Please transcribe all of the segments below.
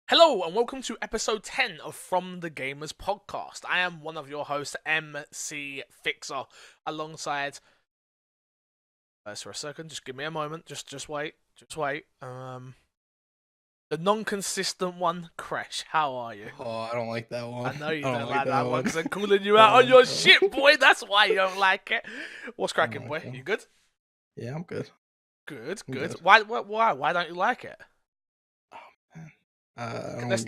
Hello and welcome to episode 10 of From the Gamers podcast. I am one of your hosts, MC Fixer, alongside... for a second, just give me a moment, just wait. The non-consistent one, Crash, how are you? Oh, I don't like that one. I know you I don't like that one one. because I'm calling you out on your shit, boy. That's why you don't like it. What's cracking, boy? That. You good? Yeah, I'm good. Good. I'm good. Why don't you like it? Let's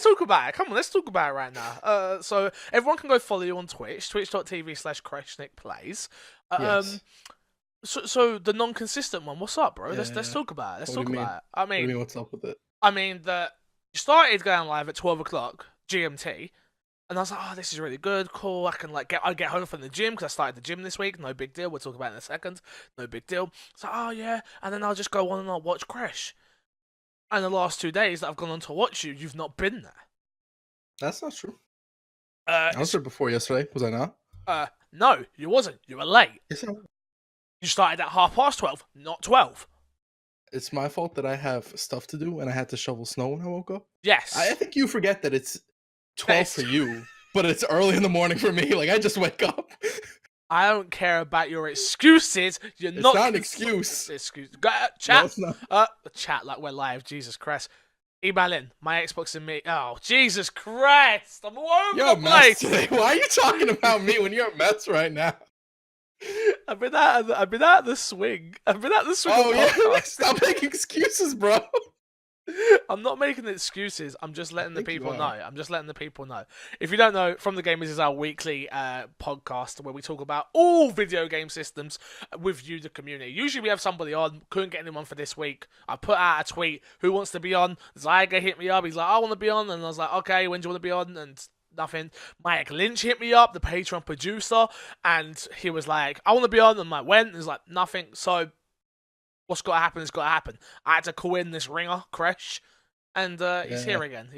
talk about it. Come on, let's talk about it right now. So everyone can go follow you on Twitch, twitch.tv/CrashnickPlays. Yes. So the non-consistent one, what's up, bro? Yeah, Let's talk about it. Let's What talk do you mean? about it. I What do you mean, mean, what's up with it? that you started going live at 12 o'clock GMT, and I was like, oh, this is really good, cool. I can I get home from the gym because I started the gym this week. No big deal. We'll talk about it in a second. No big deal. So oh yeah, and then I'll just go on and I'll watch Crash. And the last 2 days that I've gone on to watch you, you've not been there. That's not true. I was there before yesterday. Was I not? No, you wasn't. You were late. Yes, I... You started at 12:30, not 12. It's my fault that I have stuff to do and I had to shovel snow when I woke up. Yes. I think you forget that it's 12 for you, but it's early in the morning for me. Like, I just wake up. I don't care about your excuses. It's not an excuse. Excuse. Chat. No, it's not. Chat like we're live. Jesus Christ. Email in. My Xbox and me. Oh, Jesus Christ. I'm all over You're the a mess place. today. Why are you talking about me when you're a mess right now? I've been out of the swing. Oh, yeah. Stop making excuses, bro. I'm not making excuses. I'm just letting the people know. If you don't know, From the Gamers is our weekly podcast where we talk about all video game systems with you, the community. Usually we have somebody on. Couldn't get anyone for this week. I put out a tweet. Who wants to be on? Zyga hit me up. He's like, I want to be on. And I was like, okay, when do you want to be on? And nothing. Mike Lynch hit me up, the Patreon producer. And he was like, I want to be on. And I went. And he's like, nothing. So... what's got to happen has got to happen. I had to call in this ringer, Crash, and he's here again.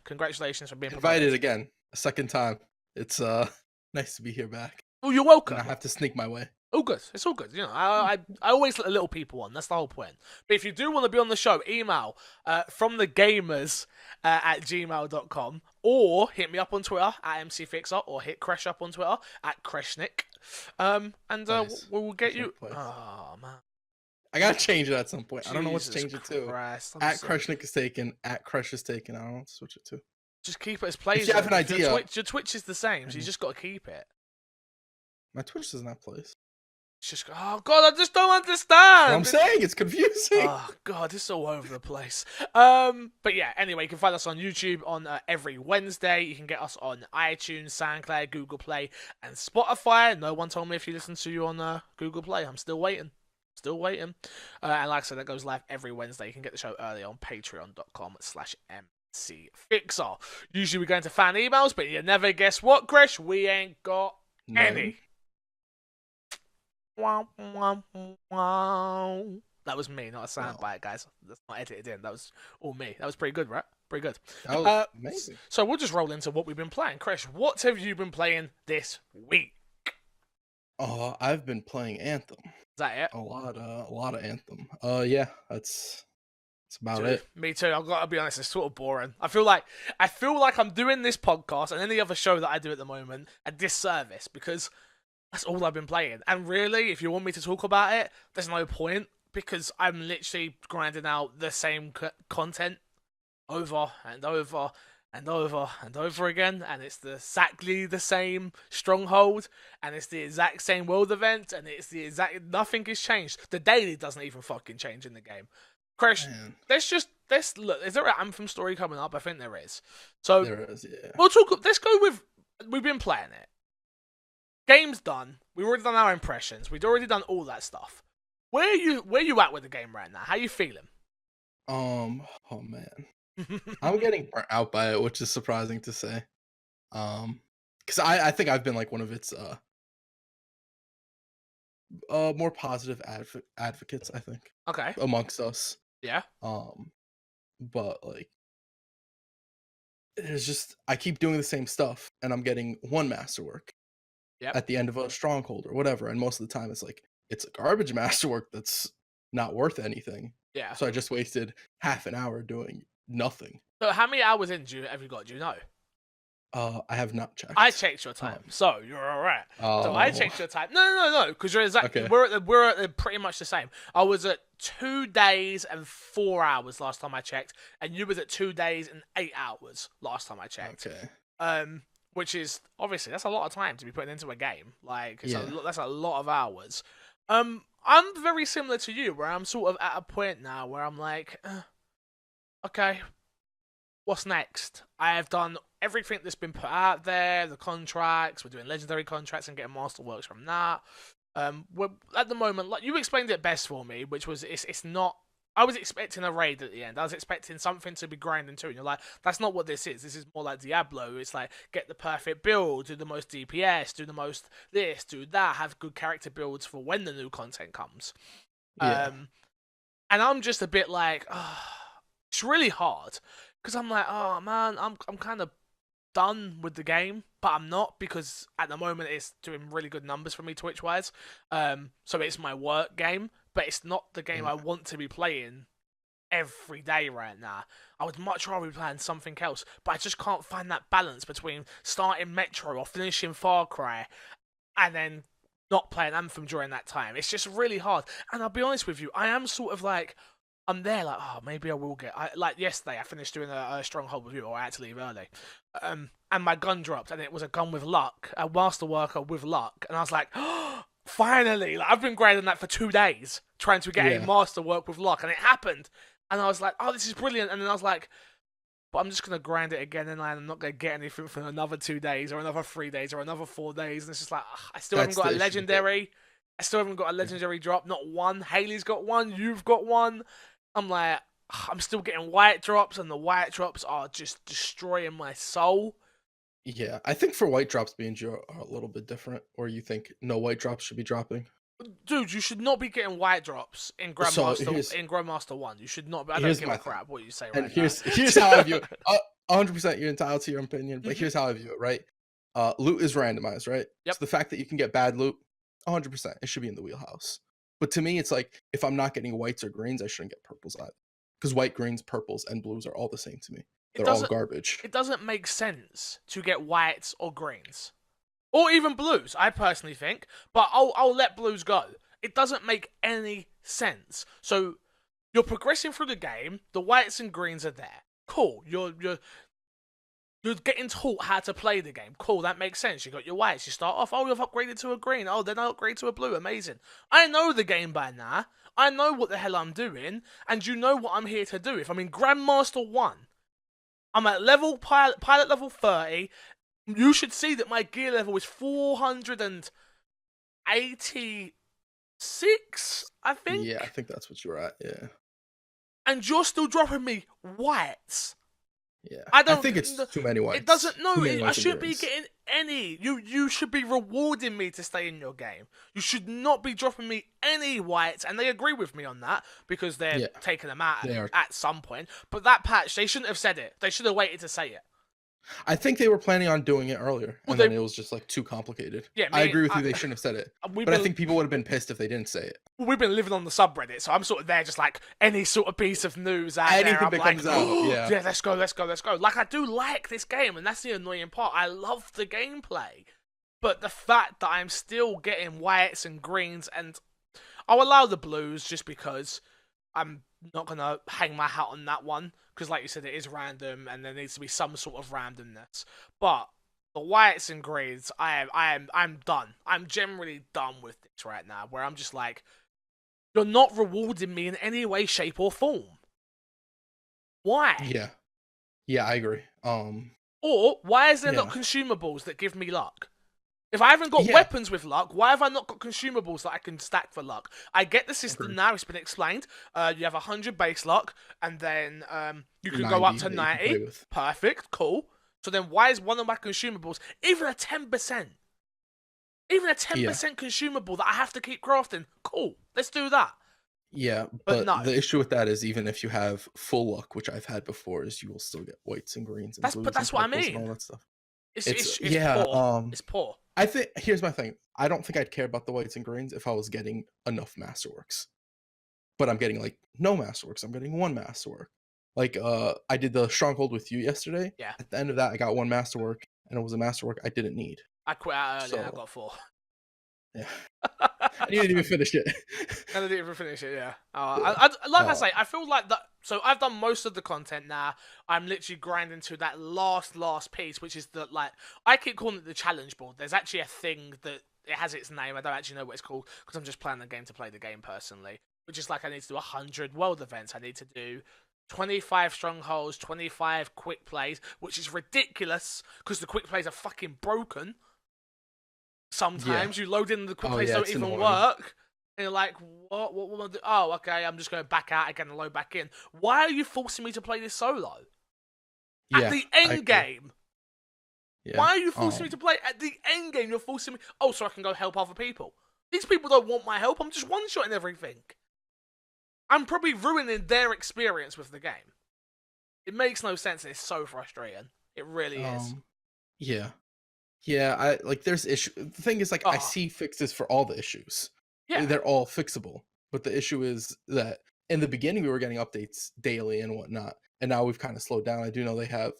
Congratulations for being invited again, a second time. It's nice to be here back. Oh, you're welcome. And I have to sneak my way. All good. It's all good. You know, I always let the little people on. That's the whole point. But if you do want to be on the show, email fromthegamers@gmail.com or hit me up on Twitter at MCFixer or hit Crash up on Twitter at Crashnick. Nice. We'll get you. Place. Oh man. I gotta change it at some point. Jesus I don't know what to change it to. At Crushnick is taken. At Crush is taken. I don't know what to switch it to. Just keep it as plays. If you have an idea, your Twitch is the same, so you just got to keep it. My Twitch doesn't have plays. It's just oh god, I just don't understand. I'm saying it's confusing. Oh god, it's all over the place. But yeah, anyway, you can find us on YouTube on every Wednesday. You can get us on iTunes, SoundCloud, Google Play, and Spotify. No one told me if you listen to you on Google Play. I'm still waiting. And like I said, that goes live every Wednesday. You can get the show early on patreon.com/mcfixer. Usually we go into fan emails, but you never guess what, Chris? We ain't got any. Wow. That was me, not a soundbite, guys. That's not edited in. That was all me. That was pretty good, right? Pretty good. That was amazing. So we'll just roll into what we've been playing. Chris, what have you been playing this week? Oh, I've been playing Anthem. Is that it? A lot of Anthem. Yeah, that's about it. Me too. I've got to be honest, it's sort of boring. I feel like I'm doing this podcast and any other show that I do at the moment a disservice because that's all I've been playing. And really, if you want me to talk about it, there's no point because I'm literally grinding out the same content over and over and over and over again, and it's exactly the same stronghold, and it's the exact same world event, and it's the exact nothing has changed. The daily doesn't even fucking change in the game. Crash, let's look. Is there an Anthem story coming up? I think there is. So there is, yeah. We'll talk. Let's go with. We've been playing it. Game's done. We've already done our impressions. We've already done all that stuff. Where you at with the game right now? How you feeling? Oh man. I'm getting burnt out by it, which is surprising to say. Because I think I've been like one of its more positive advocates, I think. Okay. Amongst us. Yeah. But like it's just I keep doing the same stuff and I'm getting one masterwork at the end of a stronghold or whatever, and most of the time it's a garbage masterwork that's not worth anything. Yeah. So I just wasted half an hour doing nothing. So how many hours in have you got? Do you know? I have not checked. I checked your time, so you're all right. So I checked your time. No, because you're exactly. Okay. We're at pretty much the same. I was at 2 days and 4 hours last time I checked, and you was at 2 days and 8 hours last time I checked. Okay. Which is obviously that's a lot of time to be putting into a game. Like, that's a lot of hours. I'm very similar to you, where I'm sort of at a point now where I'm like, okay, what's next? I have done everything that's been put out there, the contracts, we're doing legendary contracts and getting masterworks from that. We're at the moment, like you explained it best for me, which was it's not. I was expecting a raid at the end. I was expecting something to be grinding too. And you're like, that's not what this is. This is more like Diablo. It's like, get the perfect build, do the most DPS, do the most this, do that, have good character builds for when the new content comes. Yeah. And I'm just a bit like, it's really hard. Because I'm like, oh man, I'm kind of done with the game, but I'm not, because at the moment it's doing really good numbers for me Twitch wise. So it's my work game, but it's not the game I want to be playing every day right now. I would much rather be playing something else, but I just can't find that balance between starting Metro or finishing Far Cry and then not playing Anthem during that time. It's just really hard. And I'll be honest with you, I am sort of like, I'm there like, oh, maybe I will get... like yesterday, I finished doing a Stronghold review, or I had to leave early. And my gun dropped, and it was a gun with luck, a master worker with luck. And I was like, oh, finally! Like, I've been grinding that for 2 days, trying to get a master work with luck, and it happened. And I was like, oh, this is brilliant. And then I was like, but I'm just going to grind it again, and I'm not going to get anything for another 2 days, or another 3 days, or another 4 days. And it's just like, ugh, I still haven't got a legendary. I still haven't got a legendary drop. Not one. Haley's got one. You've got one. I'm like, I'm still getting white drops, and the white drops are just destroying my soul. Yeah, I think for white drops, B&G are a little bit different, or you think no white drops should be dropping? Dude, you should not be getting white drops in Grandmaster 1. You should not be. I don't give a crap what you say right now. Here's how I view it. 100% you're entitled to your opinion, but here's how I view it, right? Loot is randomized, right? Yep. So the fact that you can get bad loot, 100%, it should be in the wheelhouse. But to me, it's like, if I'm not getting whites or greens, I shouldn't get purples either. Because white, greens, purples, and blues are all the same to me. They're all garbage. It doesn't make sense to get whites or greens. Or even blues, I personally think. But I'll let blues go. It doesn't make any sense. So, you're progressing through the game, the whites and greens are there. Cool, you're getting taught how to play the game. Cool, that makes sense. You got your whites. You start off, oh, you've upgraded to a green. Oh, then I upgrade to a blue. Amazing. I know the game by now. I know what the hell I'm doing. And you know what I'm here to do. If I'm in Grandmaster 1, I'm at pilot level 30. You should see that my gear level is 486, I think. Yeah, I think that's what you're at, yeah. And you're still dropping me whites. Yeah, I think it's too many whites. It doesn't. No, I shouldn't be getting any. You should be rewarding me to stay in your game. You should not be dropping me any whites, and they agree with me on that because they're taking them out at some point. But that patch, they shouldn't have said it. They should have waited to say it. I think they were planning on doing it earlier, and then it was just like too complicated. Yeah, I agree with you. They shouldn't have said it, but I think people would have been pissed if they didn't say it. We've been living on the subreddit, so I'm sort of there, just like any sort of piece of news out there. Anything that comes out, yeah, let's go. Like, I do like this game, and that's the annoying part. I love the gameplay, but the fact that I'm still getting whites and greens, and I'll allow the blues just because I'm not gonna hang my hat on that one. Because, like you said, it is random, and there needs to be some sort of randomness. But the whites and greens, I'm done. I'm generally done with this right now. Where I'm just like, you're not rewarding me in any way, shape, or form. Why? Yeah, I agree. Or why is there not consumables that give me luck? If I haven't got weapons with luck, why have I not got consumables that I can stack for luck? I get the system now, it's been explained. You have 100 base luck, and then you can go up to 90. Perfect, cool. So then why is one of my consumables, even a 10%, consumable that I have to keep crafting? Cool, let's do that. Yeah, but no. The issue with that is even if you have full luck, which I've had before, is you will still get whites and greens and blues. But that's what I mean. And all that stuff. It's poor. It's poor. I think here's my thing. I don't think I'd care about the whites and greens if I was getting enough masterworks. But I'm getting like no masterworks. I'm getting one masterwork. Like I did the stronghold with you yesterday. Yeah. At the end of that, I got 1 masterwork, and it was a masterwork I didn't need. I quit out early. So I got 4. yeah, and you didn't even finish it. And I didn't even finish it, yeah. I say, I feel like that. So I've done most of the content now. I'm literally grinding to that last piece, which is the I keep calling it the challenge board. There's actually a thing that it has its name. I don't actually know what it's called because I'm just playing the game to play the game personally. Which is like I need to do 100 world events. I need to do 25 strongholds, 25 quick plays, which is ridiculous because the quick plays are fucking broken. Sometimes you load in the quick plays don't even work. And you're like, what will I do? Oh, okay, I'm just going back out again and load back in. Why are you forcing me to play this solo? At the end game. Yeah. Why are you forcing me to play at the end game? You're forcing me. Oh, so I can go help other people. These people don't want my help. I'm just one-shotting everything. I'm probably ruining their experience with the game. It makes no sense and it's so frustrating. It really is. Yeah. Yeah, there's issue. The thing is, I see fixes for all the issues. Yeah. They're all fixable. But the issue is that in the beginning we were getting updates daily and whatnot, and now we've kind of slowed down. I do know they have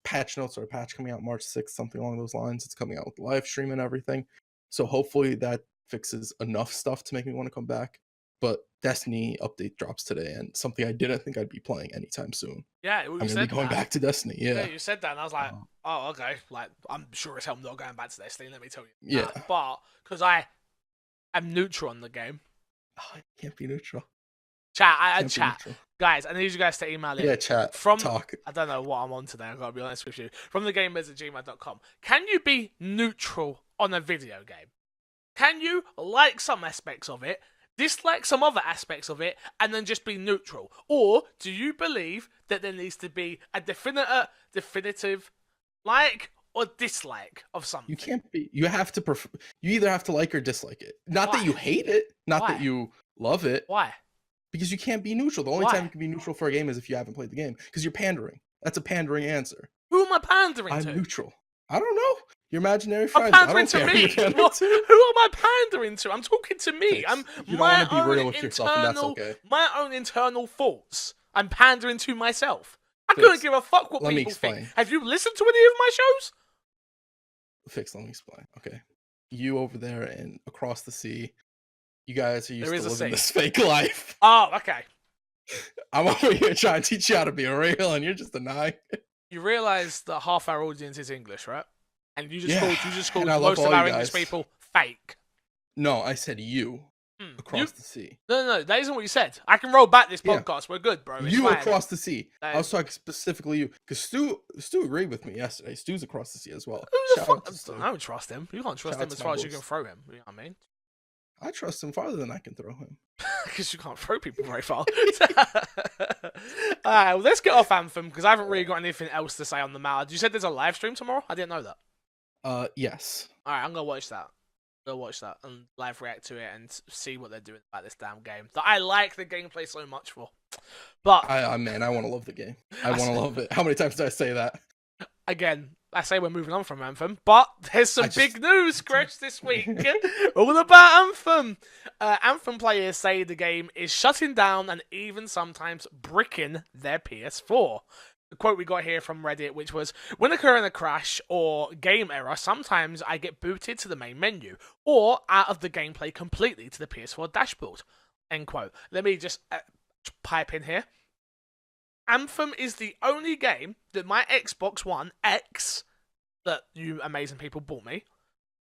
patch notes or a patch coming out March 6th, something along those lines. It's coming out with the live stream and everything. So hopefully that fixes enough stuff to make me want to come back. But Destiny update drops today, and something I didn't think I'd be playing anytime soon. Yeah, I'm gonna be going back to Destiny. Yeah, you said that, and I was like, oh, okay. I'm sure as hell I'm not going back to Destiny. Let me tell you. Yeah, but because I am neutral on the game. Oh, I can't be neutral. Chat, guys. I need you guys to email it. Yeah, chat. Talk. I don't know what I'm on today. I've got to be honest with you. From the gamers@gmail.com. Can you be neutral on a video game? Can you like some aspects of it? Dislike some other aspects of it and then just be neutral? Or do you believe that there needs to be a definitive like or dislike of something? You can't be. You have to you either have to like or dislike it. Not that you hate it, not that you love it. Why? Because you can't be neutral. The only time you can be neutral for a game is if you haven't played the game. Because you're pandering. That's a pandering answer. Who am I pandering to? I'm neutral. I don't know. Your imaginary friends. I'm pandering to me. Who am I pandering to? I'm talking to me. I'm you don't want to be real with yourself, and that's okay. My own internal thoughts. I'm pandering to myself. I couldn't give a fuck what people think. Have you listened to any of my shows? Let me explain. Okay. You over there and across the sea, you guys are used to living this fake life. Oh, okay. I'm over here trying to teach you how to be real, and you're just denying it. You realise that half our audience is English, right? And you just called most of our English people fake. No, I said you across the sea. No, that isn't what you said. I can roll back this podcast. We're good, bro. You across the sea. I was talking specifically you, because Stu agreed with me yesterday. Stu's across the sea as well. Who the fuck? I don't trust him. You can't trust him as far as you can throw him. You know what I mean? I trust him farther than I can throw him. Because you can't throw people very far. Alright, well, let's get off Anthem, because I haven't really got anything else to say on the matter. You said there's a live stream tomorrow? I didn't know that. Yes. Alright, I'm gonna watch that. And live react to it and see what they're doing about this damn game that I like the gameplay so much for. But I want to love the game. I want to love it. How many times did I say that? Again, I say we're moving on from Anthem, but there's some big news, Chris, this week. All about Anthem. Anthem players say the game is shutting down and even sometimes bricking their PS4. The quote we got here from Reddit, which was, when occurring a crash or game error, sometimes I get booted to the main menu or out of the gameplay completely to the PS4 dashboard. End quote. Let me just pipe in here. Anthem is the only game that my Xbox One X, that you amazing people bought me,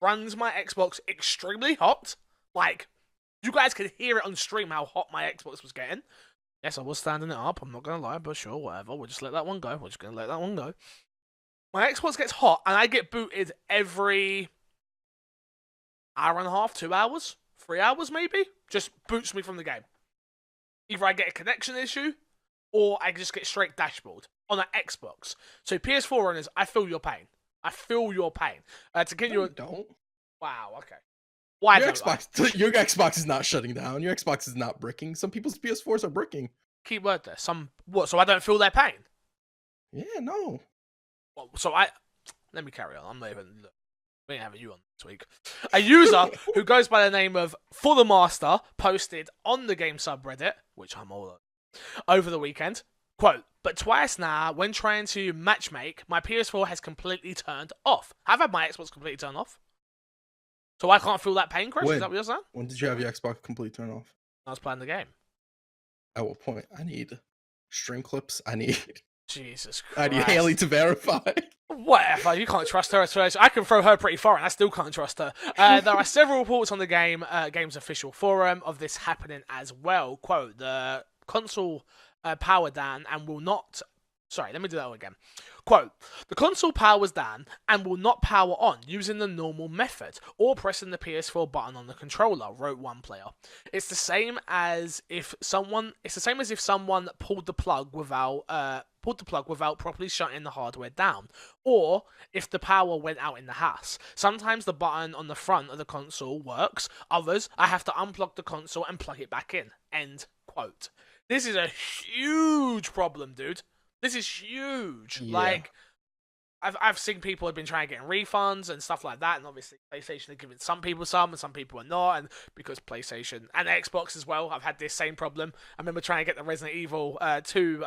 runs my Xbox extremely hot. Like, you guys could hear it on stream how hot my Xbox was getting. Yes, I was standing it up, I'm not going to lie, but sure, whatever. We'll just let that one go. We're just going to let that one go. My Xbox gets hot, and I get booted every hour and a half, 2 hours, 3 hours maybe. Just boots me from the game. Either I get a connection issue, or I just get straight dashboard on an Xbox. So PS4 owners, I feel your pain. To continue, no, don't. Wow. Okay. Why? Your Xbox is not shutting down. Your Xbox is not bricking. Some people's PS4s are bricking. Key word there. What? So I don't feel their pain. Yeah. No. Well, let me carry on. I'm not even. We ain't having you on this week. A user who goes by the name of For the Master posted on the game subreddit, which I'm all over the weekend. Quote, but twice now, when trying to matchmake, my PS4 has completely turned off. I've had my Xbox completely turned off. So I can't feel that pain crash? Is that what you're saying? When did you have your Xbox completely turn off? I was playing the game. At what point? I need stream clips. I need Jesus Christ. I need Haley to verify. Whatever, you can't trust her. I can throw her pretty far and I still can't trust her. There are several reports on the game's official forum of this happening as well. Quote, the console powered down and will not... Sorry, let me do that again. Quote, the console powers down and will not power on using the normal method or pressing the PS4 button on the controller, wrote one player. It's the same as if someone pulled the plug without properly shutting the hardware down, or if the power went out in the house. Sometimes the button on the front of the console works, others I have to unplug the console and plug it back in. End quote. This is a huge problem, dude. This is huge. Yeah. Like, I've seen people have been trying to get refunds and stuff like that, and obviously PlayStation are giving some people some, and some people are not, and because PlayStation and Xbox as well, I've had this same problem. I remember trying to get the Resident Evil 2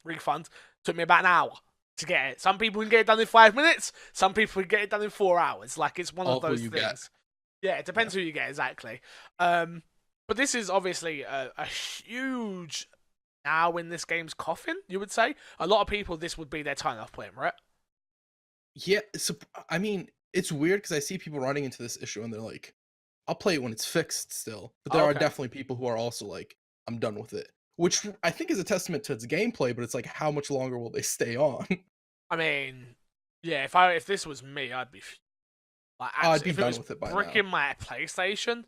refund. It took me about an hour to get it. Some people can get it done in 5 minutes. Some people can get it done in 4 hours. Like, it's one of those things. Get. Yeah, it depends who you get, exactly. But this is obviously a huge... Now in this game's coffin, you would say? A lot of people, this would be their turn-off point, right? Yeah, I mean, it's weird because I see people running into this issue and they're like, I'll play it when it's fixed still. But there are definitely people who are also like, I'm done with it. Which I think is a testament to its gameplay, but it's like, how much longer will they stay on? I mean, yeah, if this was me, I'd be... Like, I'd be done with it by now. Bricking my PlayStation...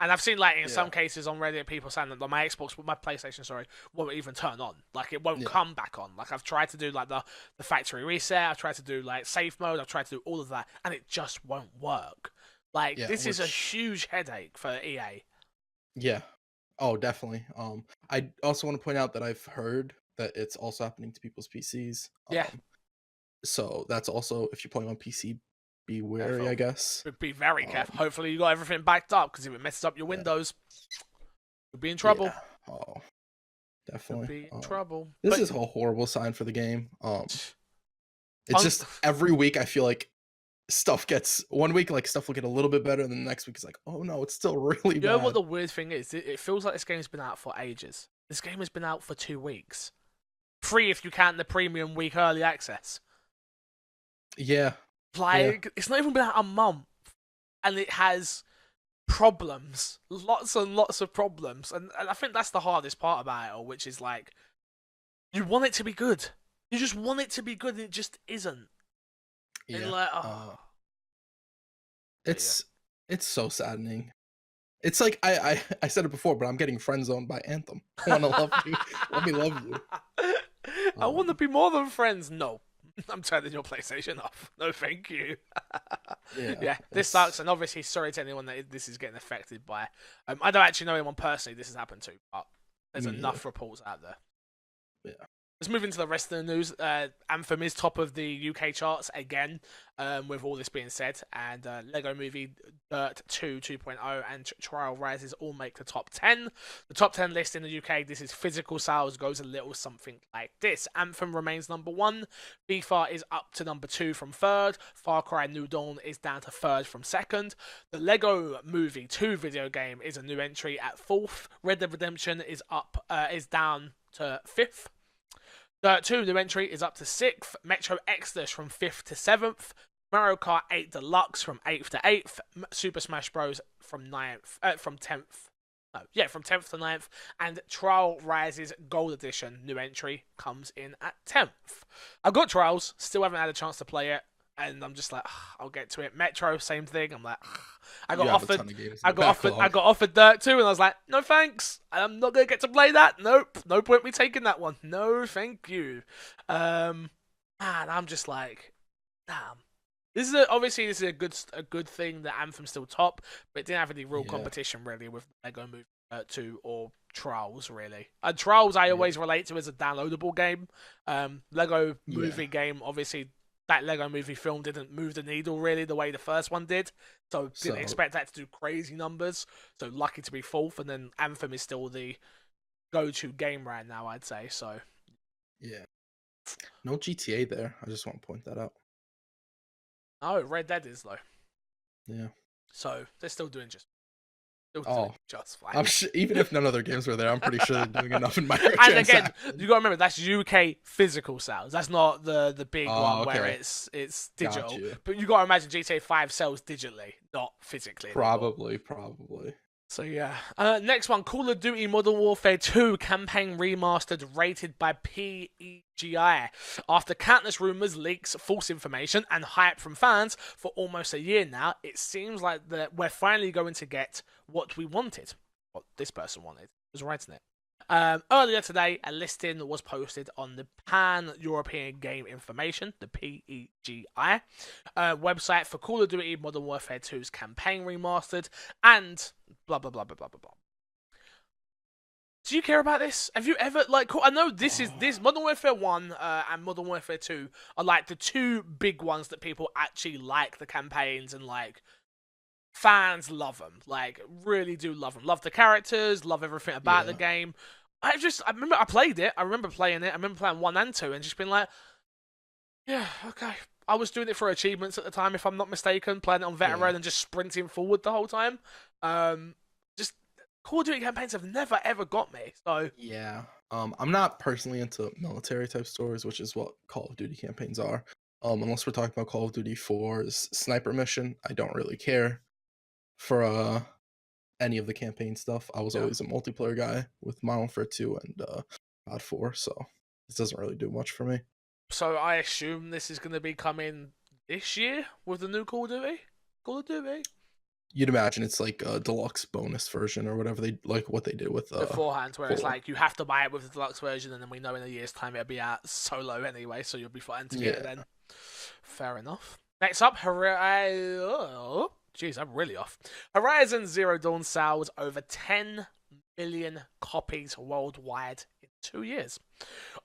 And I've seen, like, in some cases on Reddit, people saying that my PlayStation, won't even turn on. Like, it won't come back on. Like, I've tried to do, like, the factory reset. I've tried to do, like, safe mode. I've tried to do all of that. And it just won't work. Like, this is a huge headache for EA. Yeah. Oh, definitely. I also want to point out that I've heard that it's also happening to people's PCs. So that's also, if you're playing on PC, be wary, careful. I guess. Be very careful. Hopefully you got everything backed up, because if it messes up your Windows, you'll be in trouble. Yeah. Oh, definitely. You'll be in trouble. This is a horrible sign for the game. It's just every week I feel like stuff gets... One week, like, stuff will get a little bit better, and then the next week it's like, oh no, it's still really bad. You know what the weird thing is? It feels like this game's been out for ages. This game has been out for 2 weeks. Free if you count the premium week early access. Yeah. Like, it's not even been out a month, and it has problems. Lots and lots of problems. And I think that's the hardest part about it all, which is, like, you want it to be good. You just want it to be good, and it just isn't. Yeah. And, like, It's so saddening. It's like, I said it before, but I'm getting friend-zoned by Anthem. I want to love you. Let me love you. I want to be more than friends. No. I'm turning your PlayStation off. No, thank you. Yeah, this sucks, and obviously, sorry to anyone that this is getting affected by. I don't actually know anyone personally this has happened to, but there's enough reports out there. Yeah. Let's move into the rest of the news. Anthem is top of the UK charts again, with all this being said, and Lego Movie Dirt 2 2.0 and Trial Rises all make the top 10. The top 10 list in the UK, this is physical sales, goes a little something like this. Anthem remains number 1. FIFA is up to number 2 from 3rd. Far Cry New Dawn is down to 3rd from 2nd. The Lego Movie 2 video game is a new entry at 4th. Red Dead Redemption is down to 5th. Dirt 2 new entry is up to 6th. Metro Exodus from 5th to 7th. Mario Kart 8 Deluxe from 8th to 8th. Super Smash Bros. From 10th. From 10th to 9th. And Trial Rises Gold Edition new entry comes in at 10th. I've got Trials, still haven't had a chance to play it. And I'm just like, I'll get to it. Metro, same thing. I'm like, I got offered Dirt 2, and I was like, no thanks. I'm not gonna get to play that. Nope. No point me taking that one. No, thank you. Man, I'm just like, damn. This is obviously a good thing that Anthem's still top, but it didn't have any real competition really with Lego Movie 2 or Trials really. Trials I always relate to as a downloadable game. Lego Movie game obviously. That Lego Movie film didn't move the needle really the way the first one did. So didn't expect that to do crazy numbers. So lucky to be 4th. And then Anthem is still the go-to game right now, I'd say. So Yeah. No GTA there. I just want to point that out. Oh, Red Dead is though. Yeah. So they're still doing just fine. Even if none of their games were there, I'm pretty sure they're doing enough in microtransactions. And again, you got to remember that's UK physical sales. That's not the big one where it's digital. But you got to imagine GTA 5 sells digitally, not physically. Probably. So yeah. Next one, Call of Duty Modern Warfare 2 campaign remastered rated by PEGI. After countless rumours, leaks, false information, and hype from fans for almost a year now, it seems like we're finally going to get what we wanted. What this person wanted was writing it. Earlier today, a listing was posted on the Pan-European Game Information, the PEGI, website for Call of Duty Modern Warfare 2's campaign remastered, and blah, blah, blah, blah, blah, blah, blah. Do you care about this? Have you ever, I know this Modern Warfare 1 and Modern Warfare 2 are, the two big ones that people actually like the campaigns and, fans love them. Really do love them. Love the characters, love everything about the game. I remember I played it. I remember playing it. I remember playing 1 and 2 and just being like, yeah, okay. I was doing it for achievements at the time, if I'm not mistaken, playing it on Veteran and just sprinting forward the whole time. Just Call of Duty campaigns have never, ever got me. So yeah. I'm not personally into military type stories, which is what Call of Duty campaigns are. Unless we're talking about Call of Duty 4's sniper mission, I don't really care for any of the campaign stuff. I was always a multiplayer guy with Modern Warfare 2 and COD 4, so this doesn't really do much for me. So I assume this is going to be coming this year with the new Call of Duty? Call of Duty? You'd imagine it's like a deluxe bonus version or whatever what they did with beforehand, where it's you have to buy it with the deluxe version, and then we know in a year's time it'll be out solo anyway, so you'll be fine to get it then. Fair enough. Next up, Jeez, I'm really off. Horizon Zero Dawn sells over 10 million copies worldwide in 2 years.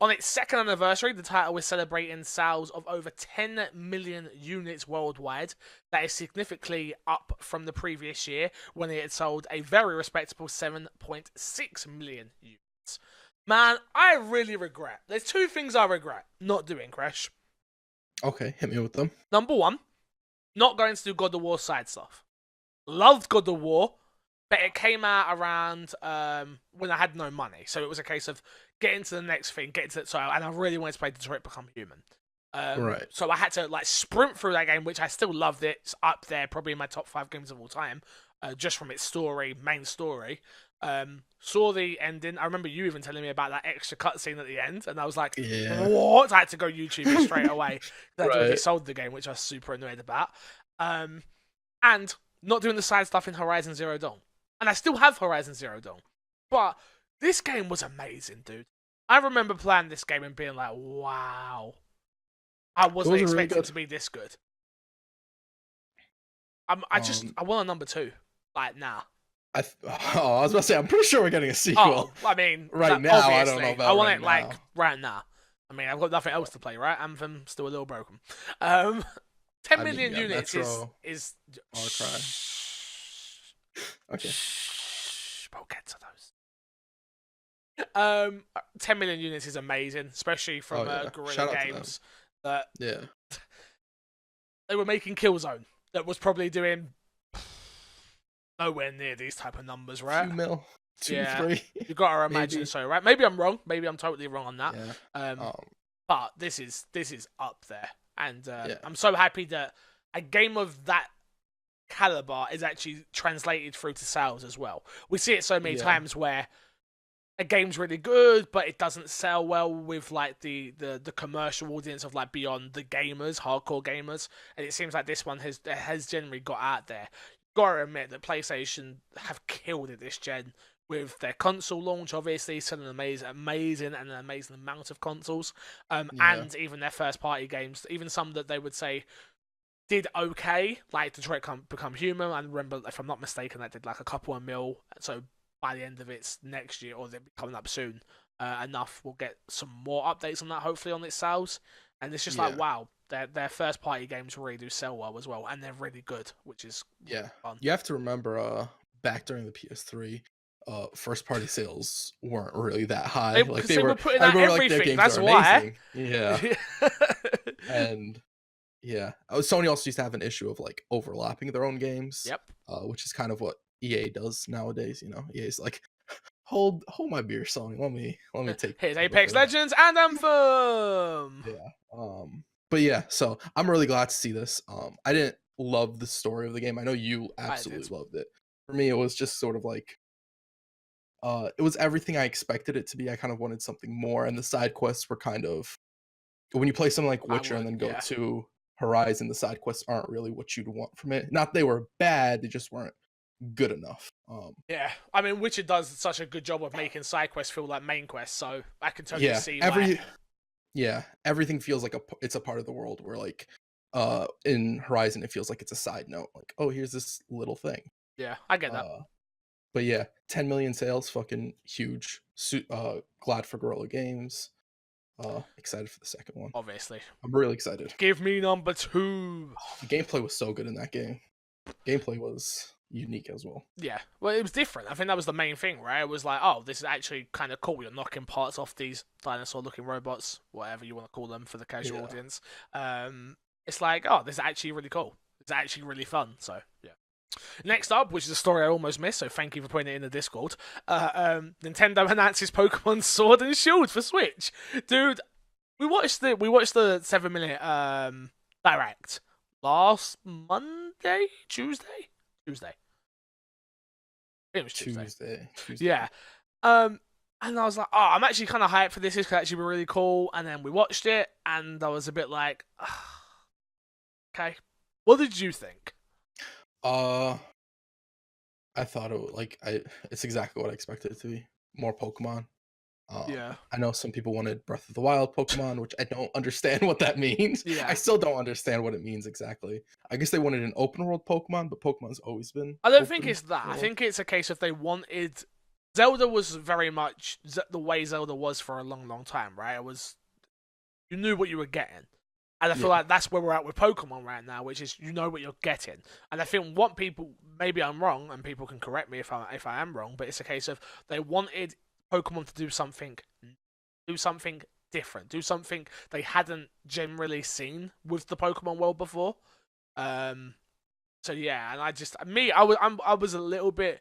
On its second anniversary, the title is celebrating sales of over 10 million units worldwide. That is significantly up from the previous year, when it had sold a very respectable 7.6 million units. Man, I really regret. There's 2 things I regret not doing, Crash. Okay, hit me with them. Number 1, not going to do God of War side stuff. Loved God of War, but it came out around when I had no money. So it was a case of getting to the next thing, and I really wanted to play Detroit Become Human. Right. So I had to sprint through that game, which I still loved it. It's up there, probably in my top 5 games of all time, just from its main story. Saw the ending. I remember you even telling me about that extra cutscene at the end, and I was like, what? I had to go YouTube it straight away. That's when they sold the game, which I was super annoyed about. And not doing the side stuff in Horizon Zero Dawn. And I still have Horizon Zero Dawn. But this game was amazing, dude. I remember playing this game and being like, wow. I wasn't expecting it to be this good. I want a number 2. Nah. I was about to say, I'm pretty sure we're getting a sequel. I mean, right now, obviously. I don't know about I want right it right now. I mean, I've got nothing else to play, right? Anthem still a little broken. 10 million units Metro, is Far Cry. Okay. We'll get to those. 10 million units is amazing, especially from Guerrilla Games. They were making Killzone, that was probably doing nowhere near these type of numbers, right? 2 mil. 2, 3. You gotta imagine so, right? Maybe I'm wrong. Maybe I'm totally wrong on that. Yeah. But this is up there. And I'm so happy that a game of that caliber is actually translated through to sales as well. We see it so many times where a game's really good, but it doesn't sell well with the commercial audience of beyond the gamers, hardcore gamers. And it seems like this one has generally got out there. Gotta admit that PlayStation have killed it this gen with their console launch, obviously selling amazing and an amazing amount of consoles, and even their first party games, even some that they would say did okay, like Detroit Become Human. I remember, if I'm not mistaken, that did a couple of mil. So by the end of its next year, or they'll be coming up soon, enough, we'll get some more updates on that, hopefully, on its sales. And it's just wow, their first party games really do sell well as well, and they're really good, which is fun. You have to remember, back during the PS3, first party sales weren't really that high. Like Because they were putting I out remember like their everything. games That's are why. amazing. Yeah. And yeah, Sony also used to have an issue of like overlapping their own games. Yep. Which is kind of what EA does nowadays. EA's like, hold my beer, Sony. Let me take. Here's Apex Legends and Anthem. Yeah. But yeah, so I'm really glad to see this. I didn't love the story of the game. I know you absolutely loved it. For me, it was just sort of like, it was everything I expected it to be. I kind of wanted something more, and the side quests were kind of, when you play something like Witcher and then go to Horizon, the side quests aren't really what you'd want from it. Not they were bad, they just weren't good enough. Yeah, I mean, Witcher does such a good job of making side quests feel like main quests, so I can totally see why. Everything feels like it's a part of the world, where like in Horizon it feels like it's a side note, like, oh, here's this little thing. Yeah, I get that. But yeah, 10 million sales, fucking huge. Glad for Guerrilla Games. Excited for the second one. Obviously, I'm really excited. Give me number 2. The gameplay was so good in that game. Gameplay was unique as well. Yeah, well, it was different. I think that was the main thing, right? It was like, oh, this is actually kind of cool. You're knocking parts off these dinosaur-looking robots, whatever you want to call them for the casual audience. It's like, oh, this is actually really cool. It's actually really fun. So yeah. Next up, which is a story I almost missed, so thank you for putting it in the Discord. Nintendo announces Pokemon Sword and Shield for Switch. Dude, we watched the 7-minute direct last Monday, Tuesday. It was Tuesday. Yeah. And I was like, oh, I'm actually kind of hyped for this. This could actually be really cool. And then we watched it, and I was a bit like, okay. What did you think? I thought it's exactly what I expected it to be. More Pokemon. Yeah. I know some people wanted Breath of the Wild Pokemon, which I don't understand what that means. Yeah. I still don't understand what it means exactly. I guess they wanted an open world Pokemon, but Pokemon's always been. I don't think it's that. I think it's a case of they wanted. Zelda was very much the way Zelda was for a long, long time, right? It was, you knew what you were getting. And I feel like that's where we're at with Pokemon right now, which is you know what you're getting. And I think what people, maybe I'm wrong, and people can correct me if I am wrong, but it's a case of they wanted Pokemon to do something different, do something they hadn't generally seen with the Pokemon world before. So yeah, and I was a little bit.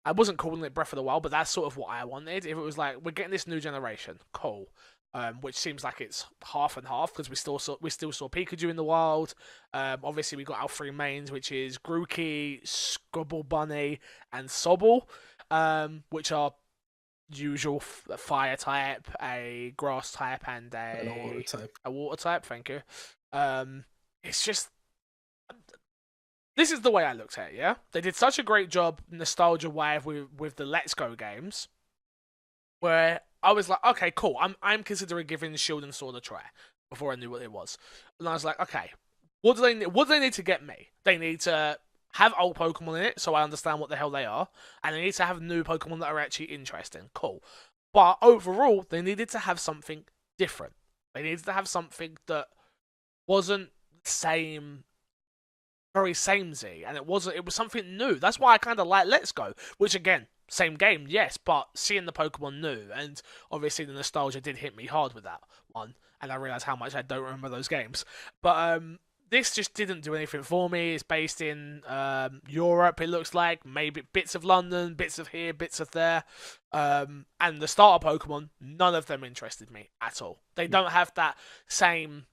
I wasn't calling it Breath of the Wild, but that's sort of what I wanted. If it was like we're getting this new generation, cool. Which seems like it's half and half because we still saw Pikachu in the wild. Obviously we got our 3 mains, which is Grookey, Scribble Bunny, and Sobble, which are usual fire type, a grass type, and a water type. Thank you. It's just, this is the way I looked at it. Yeah, they did such a great job nostalgia wise with the Let's Go games, where I was like, okay, cool. I'm considering giving Shield and Sword a try before I knew what it was, and I was like, okay, what do they need to get me? They need to have old Pokemon in it, so I understand what the hell they are, and they need to have new Pokemon that are actually interesting. Cool, but overall, they needed to have something different. They needed to have something that wasn't very samey, and it was something new. That's why I kind of like Let's Go, which again, same game, yes, but seeing the Pokemon new, and obviously the nostalgia did hit me hard with that one, and I realised how much I don't remember those games. But this just didn't do anything for me. It's based in Europe, it looks like, maybe bits of London, bits of here, bits of there, and the starter Pokemon, none of them interested me at all. They don't have that same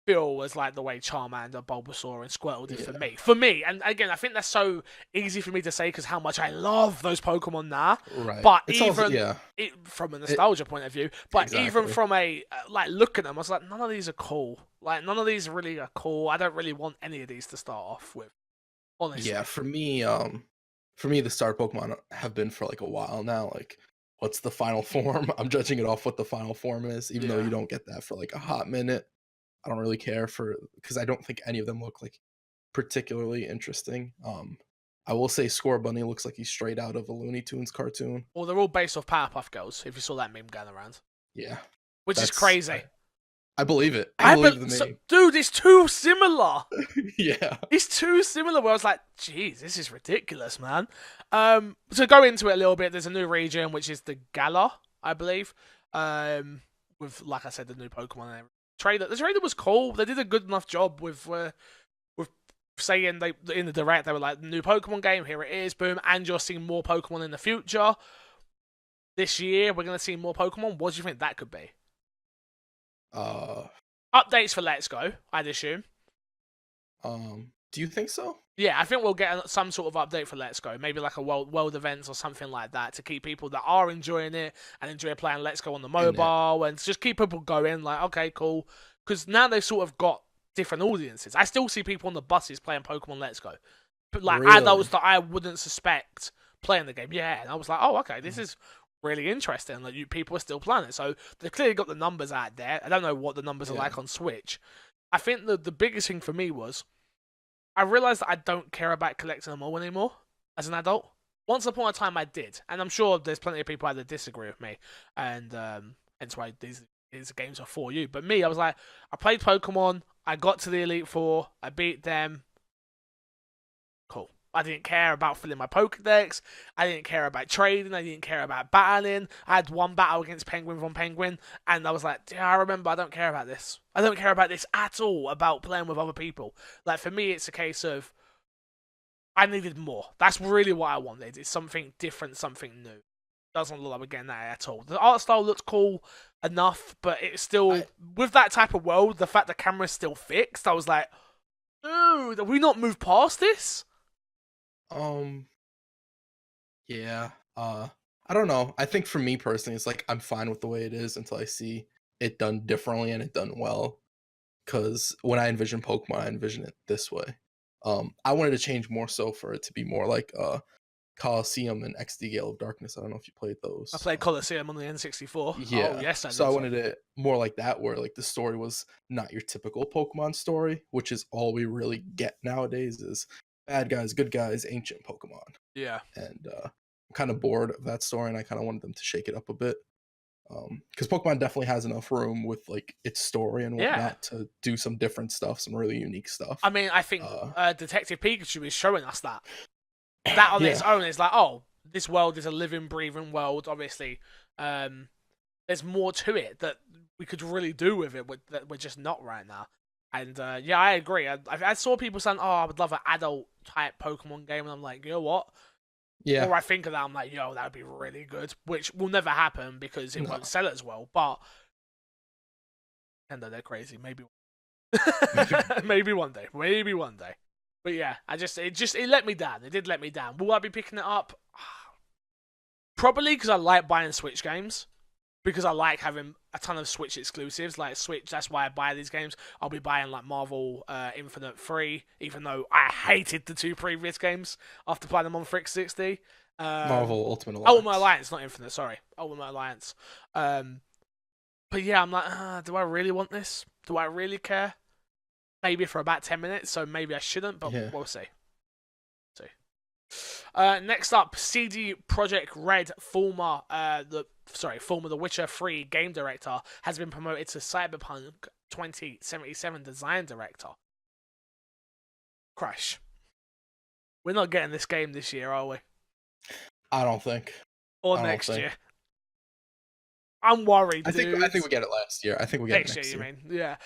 feel as like the way Charmander, Bulbasaur, and Squirtle did for me. And again, I think that's so easy for me to say because how much I love those Pokemon now. Right. But from a nostalgia point of view, but even from a like look at them, I was like, none of these are cool. Like none of these really are cool. I don't really want any of these to start off with. Honestly. Yeah, for me, the starter Pokemon have been for like a while now. Like, what's the final form? I'm judging it off what the final form is, even though you don't get that for like a hot minute. I don't really care because I don't think any of them look like particularly interesting. I will say Score Bunny looks like he's straight out of a Looney Tunes cartoon. Well, they're all based off Powerpuff Girls, if you saw that meme going around. Yeah. Which is crazy. I believe it. I believe the name. Dude, it's too similar. Yeah. It's too similar where I was like, geez, this is ridiculous, man. To go into it a little bit, there's a new region, which is the Galar, I believe. With, like I said, the new Pokemon and trailer. The trailer was cool. They did a good enough job with saying they in the direct, they were like, the new Pokemon game, here it is, boom, and you're seeing more Pokemon in the future. This year, we're going to see more Pokemon. What do you think that could be? Updates for Let's Go, I'd assume. Do you think so? Yeah, I think we'll get some sort of update for Let's Go. Maybe like a world events or something like that to keep people that are enjoying it and enjoy playing Let's Go on the mobile and just keep people going. Like, okay, cool. Because now they've sort of got different audiences. I still see people on the buses playing Pokemon Let's Go. But like adults that I wouldn't suspect playing the game. Yeah, and I was like, oh, okay, this is really interesting. Like, people are still playing it. So they've clearly got the numbers out there. I don't know what the numbers are like on Switch. I think the biggest thing for me was I realized that I don't care about collecting them all anymore as an adult. Once upon a time, I did. And I'm sure there's plenty of people out there that disagree with me. And hence why these games are for you. But me, I was like, I played Pokemon. I got to the Elite Four. I beat them. Cool. I didn't care about filling my Pokedex. I didn't care about trading. I didn't care about battling. I had one battle against Penguin from Penguin, and I was like, yeah, I remember, I don't care about this. I don't care about this at all, about playing with other people. Like, for me, it's a case of I needed more. That's really what I wanted. It's something different, something new. Doesn't look like we're getting that at all. The art style looks cool enough, but it's still, with that type of world, the fact the camera's still fixed, I was like, dude, have we not moved past this? Yeah. I don't know. I think for me personally, it's like I'm fine with the way it is until I see it done differently and it done well. Because when I envision Pokemon, I envision it this way. I wanted to change more so for it to be more like Coliseum and XD Gale of Darkness. I don't know if you played those. I played Coliseum on the N64. Yeah. Oh, yes, I did. So I wanted it more like that, where like the story was not your typical Pokemon story, which is all we really get nowadays is bad guys, good guys, ancient Pokemon. Yeah. And I'm kind of bored of that story, and I kind of wanted them to shake it up a bit. Because Pokemon definitely has enough room with like its story and whatnot to do some different stuff, some really unique stuff. I mean, I think Detective Pikachu is showing us that. That on its own is like, oh, this world is a living, breathing world. Obviously, there's more to it that we could really do with it that we're just not right now. And yeah, I agree. I saw people saying, oh, I would love an adult type Pokemon game, and I'm like, you know what? Yeah. Or I think of that, I'm like, yo, that would be really good, which will never happen because it won't sell as well. But they're crazy. Maybe maybe one day. Maybe one day. But yeah, it let me down. It did let me down. Will I be picking it up? Probably because I like buying Switch games. Because I like having a ton of Switch exclusives. Like Switch, that's why I buy these games. I'll be buying like Marvel Infinite 3, even though I hated the two previous games after playing them on 360. Marvel Ultimate Alliance. Ultimate Alliance, not Infinite, sorry. Ultimate Alliance. But yeah, I'm like, do I really want this? Do I really care? Maybe for about 10 minutes, so maybe I shouldn't, but we'll see. Next up, CD Projekt Red, former The Witcher 3 game director, has been promoted to Cyberpunk 2077 design director. Crash. We're not getting this game this year, are we? I don't think. Or next year. I'm worried, I think we get it last year. I think we get it next year. You mean? Yeah.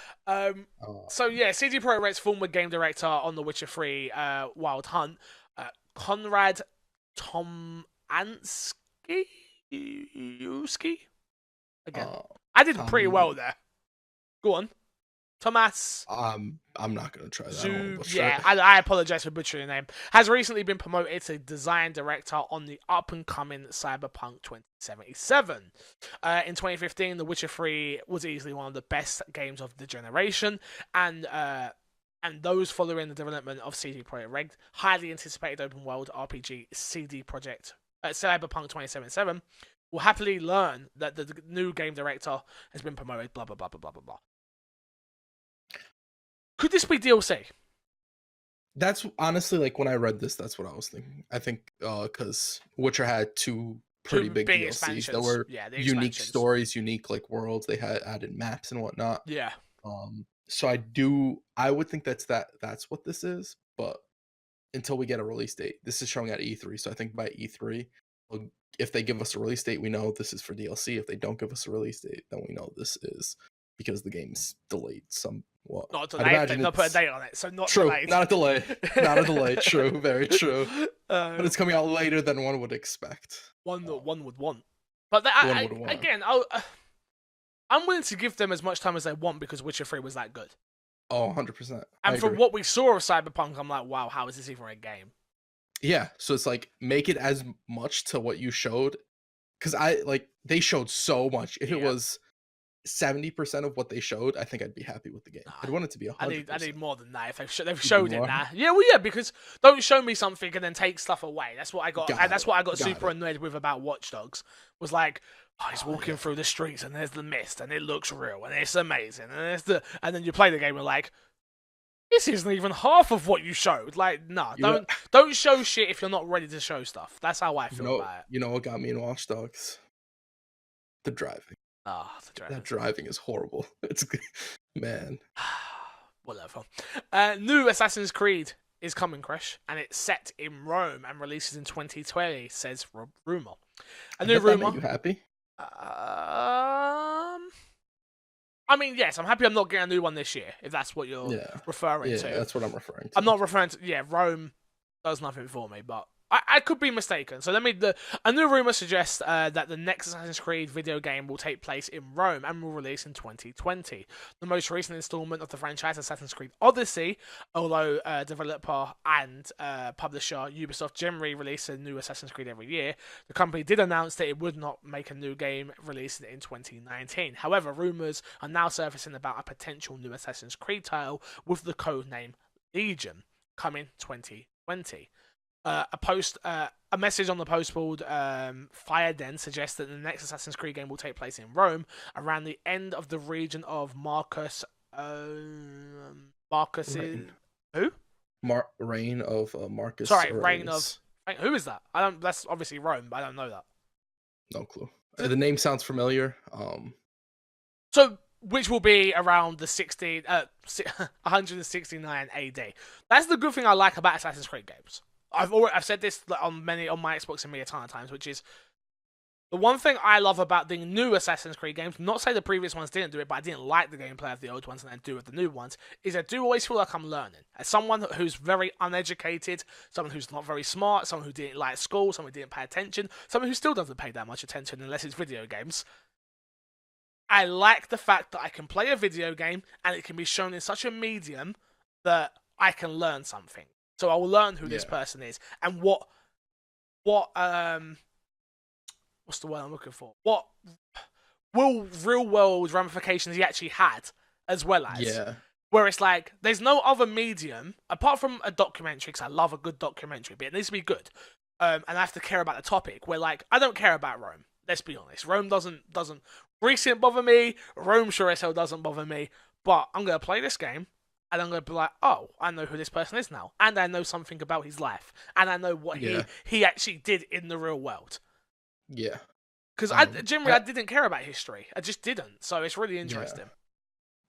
So yeah, CD Projekt's former game director on The Witcher 3 Wild Hunt, Konrad Tomansky? Again. I did pretty well there. Go on. Thomas. I'm not going to try that. Yeah, I apologize for butchering your name. Has recently been promoted to design director on the up-and-coming Cyberpunk 2077. In 2015, The Witcher 3 was easily one of the best games of the generation, and those following the development of CD Projekt Red, highly anticipated open-world RPG CD Projekt Cyberpunk 2077, will happily learn that the new game director has been promoted, blah, blah, blah, blah, blah, blah, blah. Could this be DLC? That's honestly, like, when I read this, that's what I was thinking. I think because Witcher had two pretty Two big big DLCs. expansions. There were Yeah, the unique expansions. stories, unique like worlds. They had added maps and whatnot. Yeah. So I would think that's what this is, but until we get a release date, this is showing at E3. So I think by E3, if they give us a release date, we know this is for DLC. If they don't give us a release date, then we know this is because the game's delayed somewhat. Not delayed. They've not put a date on it, so not true. delayed. Not a delay. Not a delay. True. Very true. But it's coming out later than one would expect. One would want. But again, I'm willing to give them as much time as they want because Witcher 3 was that good. Oh, 100%. And from what we saw of Cyberpunk, I'm like, wow, how is this even a game? Yeah, so it's like, make it as much to what you showed. Because they showed so much. If it was 70% of what they showed, I think I'd be happy with the game. I'd want it to be 100%. I need more than that. If they've showed it now. Yeah, well, yeah, because don't show me something and then take stuff away. That's what I got. That's what I got super annoyed with about Watch Dogs. Was like, he's walking through the streets and there's the mist and it looks real and it's amazing and then you play the game and you're like, this isn't even half of what you showed. Like, no, don't show shit if you're not ready to show stuff. That's how I feel about it. You know what got me in Watch Dogs? The driving. That driving is horrible. It's man. Whatever. New Assassin's Creed is coming, Crash, and it's set in Rome and releases in 2020, says rumor. A new rumor. Are you happy? I mean, yes, I'm happy I'm not getting a new one this year, if that's what you're referring to. Yeah, that's what I'm referring to. I'm not referring to, Rome does nothing for me, but I could be mistaken. So a new rumor suggests that the next Assassin's Creed video game will take place in Rome and will release in 2020. The most recent installment of the franchise, Assassin's Creed Odyssey, although developer and publisher Ubisoft generally release a new Assassin's Creed every year, the company did announce that it would not make a new game released in 2019. However, rumors are now surfacing about a potential new Assassin's Creed title with the codename Legion coming 2020. A message on the post called Fire Den suggests that the next Assassin's Creed game will take place in Rome around the end of the region of Marcus. Reign. Who? Reign of Marcus. Sorry, Reign of. Who is that? I don't. That's obviously Rome, but I don't know that. No clue. The name sounds familiar. So, which will be around the 169 AD. That's the good thing I like about Assassin's Creed games. I've said this on my Xbox and me a ton of times, which is the one thing I love about the new Assassin's Creed games. Not to say the previous ones didn't do it, but I didn't like the gameplay of the old ones and I do with the new ones. Is I do always feel like I'm learning. As someone who's very uneducated, someone who's not very smart, someone who didn't like school, someone who didn't pay attention, someone who still doesn't pay that much attention unless it's video games. I like the fact that I can play a video game and it can be shown in such a medium that I can learn something. So I will learn who this person is and what's the word I'm looking for? What will real world ramifications he actually had, as well as. Yeah. Where it's like, there's no other medium, apart from a documentary, because I love a good documentary, but it needs to be good. And I have to care about the topic, where like, I don't care about Rome. Let's be honest. Rome doesn't Greece didn't bother me. Rome sure as hell doesn't bother me. But I'm going to play this game. And I'm going to be like, oh, I know who this person is now. And I know something about his life. And I know what he actually did in the real world. Yeah. Because I didn't care about history. I just didn't. So it's really interesting.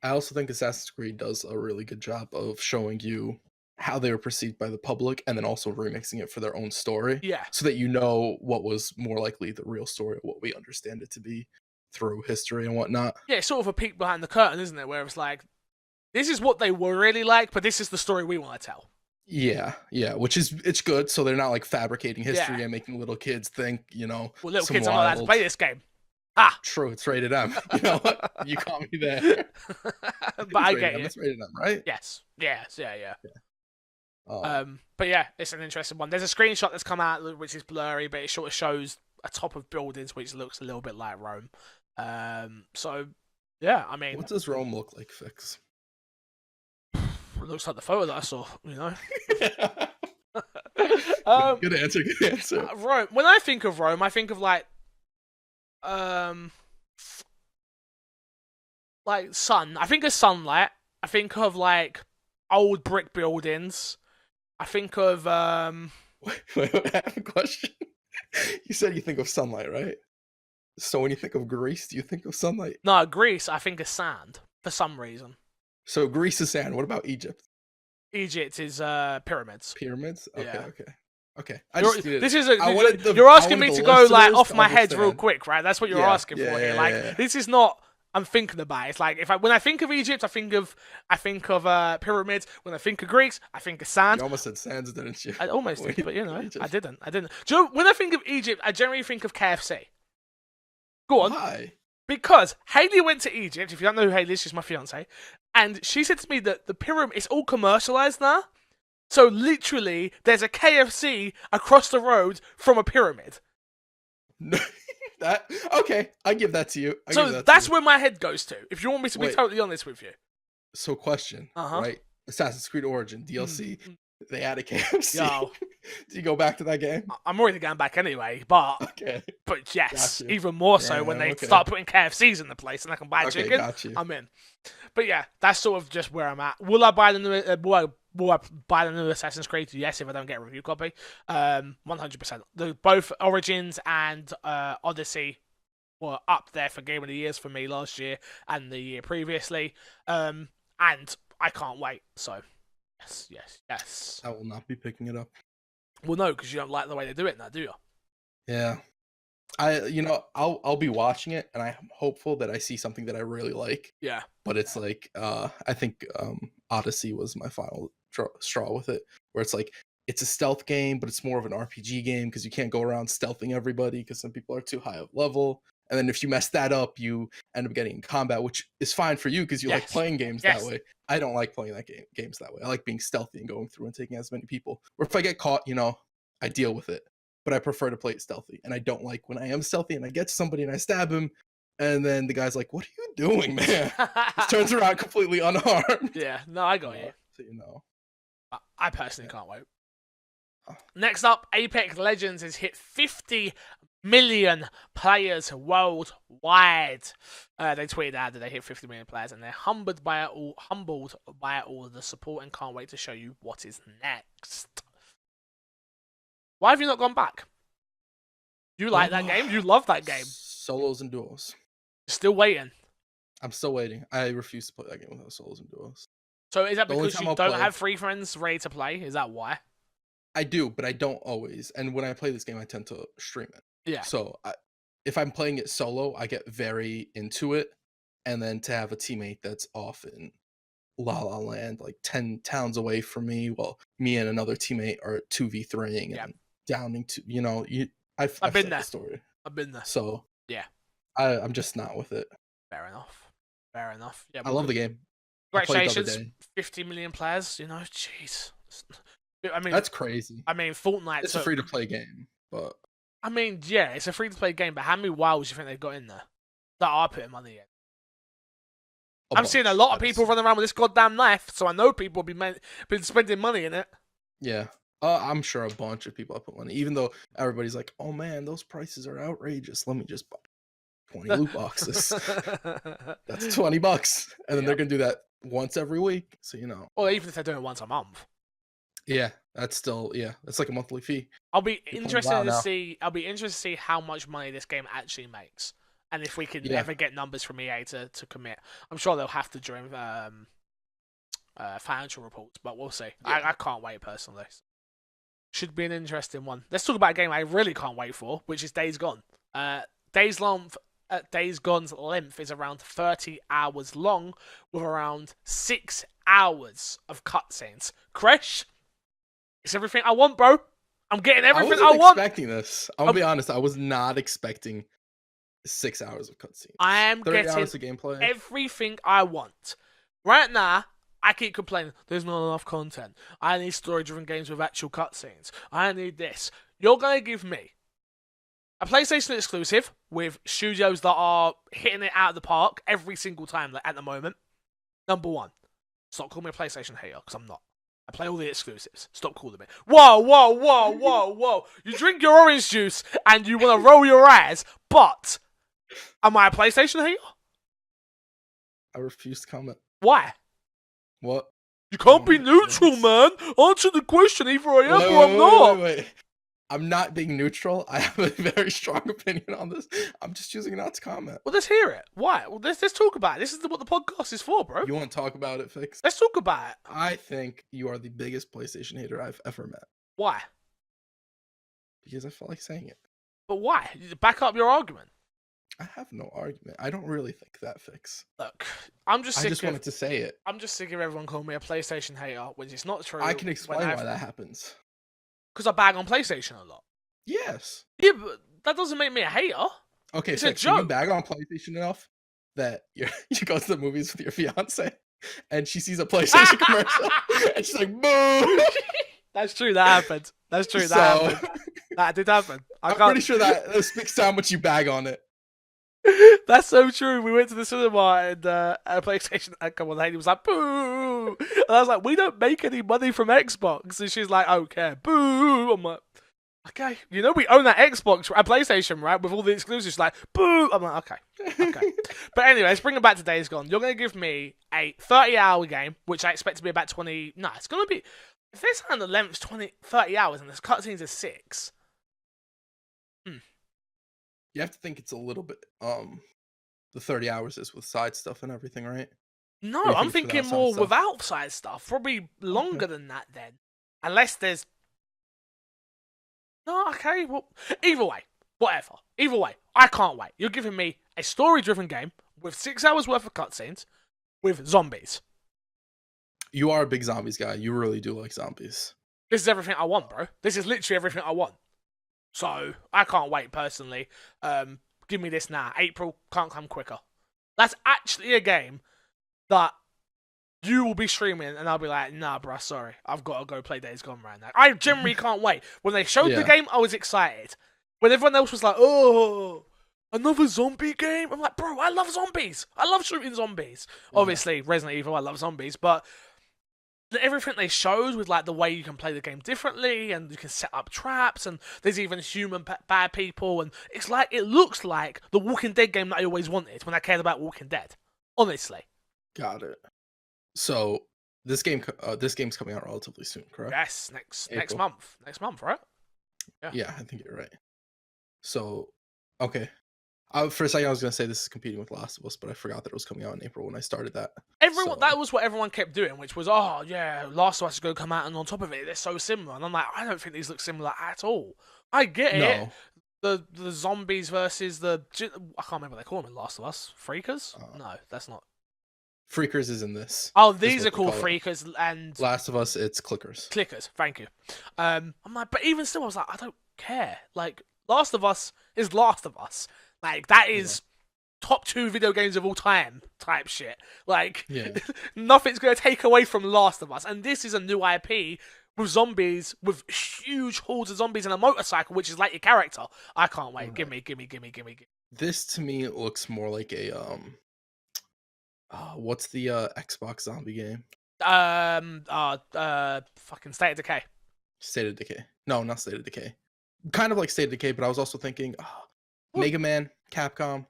I also think Assassin's Creed does a really good job of showing you how they were perceived by the public and then also remixing it for their own story. Yeah. So that you know what was more likely the real story, what we understand it to be through history and whatnot. Yeah, it's sort of a peek behind the curtain, isn't it? Where it's like, this is what they were really like, but this is the story we want to tell. Yeah, which is, it's good. So they're not like fabricating history and making little kids think, well, little kids are not allowed to play this game. Ah, true. It's rated M. You know what? You caught me there. But I get it. It's rated M, right? Yes. Yeah. But yeah, it's an interesting one. There's a screenshot that's come out which is blurry, but it sort of shows a top of buildings which looks a little bit like Rome. So yeah, I mean, what does Rome look like, Fix? It looks like the photo that I saw, Good answer. Rome. When I think of Rome, I think of like sun. I think of sunlight. I think of like old brick buildings. I think of Wait, I have a question. You said you think of sunlight, right? So when you think of Greece, do you think of sunlight? No, Greece, I think is sand for some reason. So Greece is sand. What about Egypt? Egypt is pyramids. Pyramids? Okay, Yeah. okay. You're asking me to go like off my head real understand. quick, right? That's what you're asking for here. Like this is not. I'm thinking about it. It's like when I think of Egypt, I think of pyramids. When I think of Greeks, I think of sand. You almost said sands, didn't you? I almost did, but I didn't. Do you know, when I think of Egypt, I generally think of KFC. Go on. Why? Because Haley went to Egypt. If you don't know who Haley is, she's my fiance, and she said to me that the pyramid is all commercialized now. So literally, there's a KFC across the road from a pyramid. Okay, I give that to you. That's where my head goes to. If you want me to be totally honest with you. So question, right? Assassin's Creed Origin DLC. They added KFC. Yo. Do you go back to that game? I'm already going back anyway, but yes, even more so when they start putting KFCs in the place and I can buy chicken. I'm in. But yeah, that's sort of just where I'm at. Will I buy the new Assassin's Creed? Yes, if I don't get a review copy. 100%. Both Origins and Odyssey were up there for Game of the Years for me last year and the year previously. And I can't wait. So yes. I will not be picking it up. Well, no, because you don't like the way they do it now, do you? Yeah. I'll be watching it, and I'm hopeful that I see something that I really like. Yeah. But it's like, I think Odyssey was my final straw with it, where it's like, it's a stealth game, but it's more of an RPG game because you can't go around stealthing everybody because some people are too high of level. And then if you mess that up, you end up getting in combat, which is fine for you because you like playing games that way. I don't like playing games that way. I like being stealthy and going through and taking as many people. Or if I get caught, I deal with it. But I prefer to play it stealthy. And I don't like when I am stealthy and I get to somebody and I stab him, and then the guy's like, "What are you doing, man?" Just turns around completely unharmed. Yeah, no, I got you. So I personally can't wait. Next up, Apex Legends has hit 50 million players worldwide. They tweeted out that they hit 50 million players, and they're humbled by it all the support, and can't wait to show you what is next. Why have you not gone back? You like that game? You love that game? Solos and duos. Still waiting. I'm still waiting. I refuse to play that game without solos and duos. So is that because you don't have free friends ready to play? Is that why? I do, but I don't always. And when I play this game, I tend to stream it. Yeah. So if I'm playing it solo, I get very into it. And then to have a teammate that's off in La La Land, like 10 towns away from me, well, me and another teammate are 2v3ing and downing to, I've been there. Story. I've been there. So yeah, I'm just not with it. Fair enough. Yeah, I love the game. Congratulations, 50 million players. Jeez. I mean, that's crazy. I mean, Fortnite. It's a free-to-play game, but I mean, yeah, it's a free-to-play game. But how many WoWs do you think they've got in there that are putting money in? I'm seeing a lot of people running around with this goddamn knife, so I know people have been spending money in it. Yeah. I'm sure a bunch of people have put money, even though everybody's like, "Oh man, those prices are outrageous. Let me just buy 20 loot boxes." That's $20, and then they're gonna do that once every week. So Well, even if they're doing it once a month. Yeah, that's still that's like a monthly fee. I'll be interested to see how much money this game actually makes, and if we can ever get numbers from EA to commit. I'm sure they'll have to during financial reports, but we'll see. Yeah. I can't wait personally. Should be an interesting one. Let's talk about a game I really can't wait for, which is Days Gone. Days Gone's length is around 30 hours long, with around 6 hours of cutscenes. Crash, it's everything I want, bro. I'm getting everything I want. I wasn't expecting this. I'm gonna be honest. I was not expecting 6 hours of cutscenes. I am getting hours of gameplay. Everything I want. Right now, I keep complaining, there's not enough content. I need story-driven games with actual cutscenes. I need this. You're going to give me a PlayStation exclusive with studios that are hitting it out of the park every single time at the moment. Number one. Stop calling me a PlayStation hater, because I'm not. I play all the exclusives. Stop calling me. Whoa. You drink your orange juice and you want to roll your eyes, but am I a PlayStation hater? I refuse to comment. Why? What? You can't be neutral, man. Answer the question. Either I am or I'm not. Wait. I'm not being neutral. I have a very strong opinion on this. I'm just choosing not to comment. Well, let's hear it. Why? Well, let's talk about it. This is what the podcast is for, bro. You want to talk about it, Fix? Let's talk about it. I think you are the biggest PlayStation hater I've ever met. Why? Because I felt like saying it. But why? Back up your argument. I have no argument. I don't really think that, Fix. Look, I'm just sick I just wanted to say it. I'm just sick of everyone calling me a PlayStation hater, which is not true. I can explain why that happens. Because I bag on PlayStation a lot. Yes. Yeah, but that doesn't make me a hater. Okay, so you bag on PlayStation enough that you go to the movies with your fiance and she sees a PlayStation commercial and she's like, boo! That's true, that happened. That's true, that happened. That did happen. I'm pretty sure that speaks to how much you bag on it. That's so true. We went to the cinema and a PlayStation and come on, the lady was like, boo! And I was like, we don't make any money from Xbox. And she's like, I don't care. Boo! I'm like, okay. You know we own that Xbox, a PlayStation, right? With all the exclusives. She's like, boo! I'm like, okay. But anyways, bringing it back to Days Gone. You're going to give me a 30-hour game, which I expect to be about 20... No, it's going to be... If this on the length's 30 hours and the cutscenes are 6... You have to think it's a little bit, the 30 hours is with side stuff and everything, right? No, I'm thinking more without side stuff. Probably longer than that then. Unless there's... No, okay, well, either way, whatever. Either way, I can't wait. You're giving me a story-driven game with 6 hours worth of cutscenes with zombies. You are a big zombies guy. You really do like zombies. This is everything I want, bro. This is literally everything I want. So, I can't wait, personally. Give me this now. April can't come quicker. That's actually a game that you will be streaming, and I'll be like, nah, bruh, sorry. I've got to go play Days Gone right now. I generally can't wait. When they showed the game, I was excited. When everyone else was like, oh, another zombie game? I'm like, bro, I love zombies. I love shooting zombies. Obviously, Resident Evil, I love zombies, but... everything they showed with like the way you can play the game differently and you can set up traps and there's even human bad people and it looks like the Walking Dead game that I always wanted when I cared about Walking Dead. Honestly. Got it. So this game's coming out relatively soon, correct? Yes, next month. Next month, right? Yeah, I think you're right. So, okay. For a second, I was going to say this is competing with Last of Us, but I forgot that it was coming out in April when I started that. That was what everyone kept doing, which was, oh, yeah, Last of Us is going to come out, and on top of it, they're so similar. And I'm like, I don't think these look similar at all. I get it. The zombies versus I can't remember what they call them in Last of Us. Freakers? No, that's not. Freakers is in this. Oh, these are called Freakers, and... Last of Us, it's Clickers. Clickers, thank you. I'm like, but even still, I was like, I don't care. Like, Last of Us is Last of Us. Like, that is top 2 video games of all time type shit. Like, nothing's going to take away from Last of Us. And this is a new IP with zombies, with huge hordes of zombies and a motorcycle, which is like your character. I can't wait. Give me. This, to me, looks more like a, what's the Xbox zombie game? Fucking State of Decay. State of Decay. No, not State of Decay. Kind of like State of Decay, but I was also thinking... Mega Man, Capcom.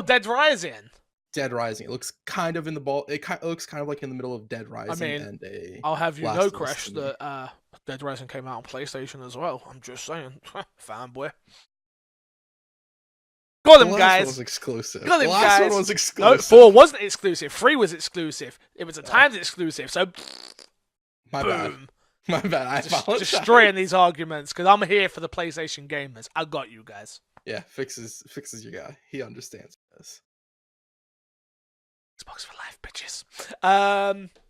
Dead Rising. Dead Rising. It looks kind of in the ball. It looks kind of like in the middle of Dead Rising and a. I'll have you know, Crash, that Dead Rising came out on PlayStation as well. I'm just saying, fanboy. Got him, guys. Last one was exclusive. Got him, last guys. one was exclusive. No, 4 wasn't exclusive. 3 was exclusive. It was a timed exclusive. So, my boom. My bad. I apologize. Destroying these arguments because I'm here for the PlayStation gamers. I got you guys. Yeah, fixes your guy. He understands this. Xbox for life, bitches.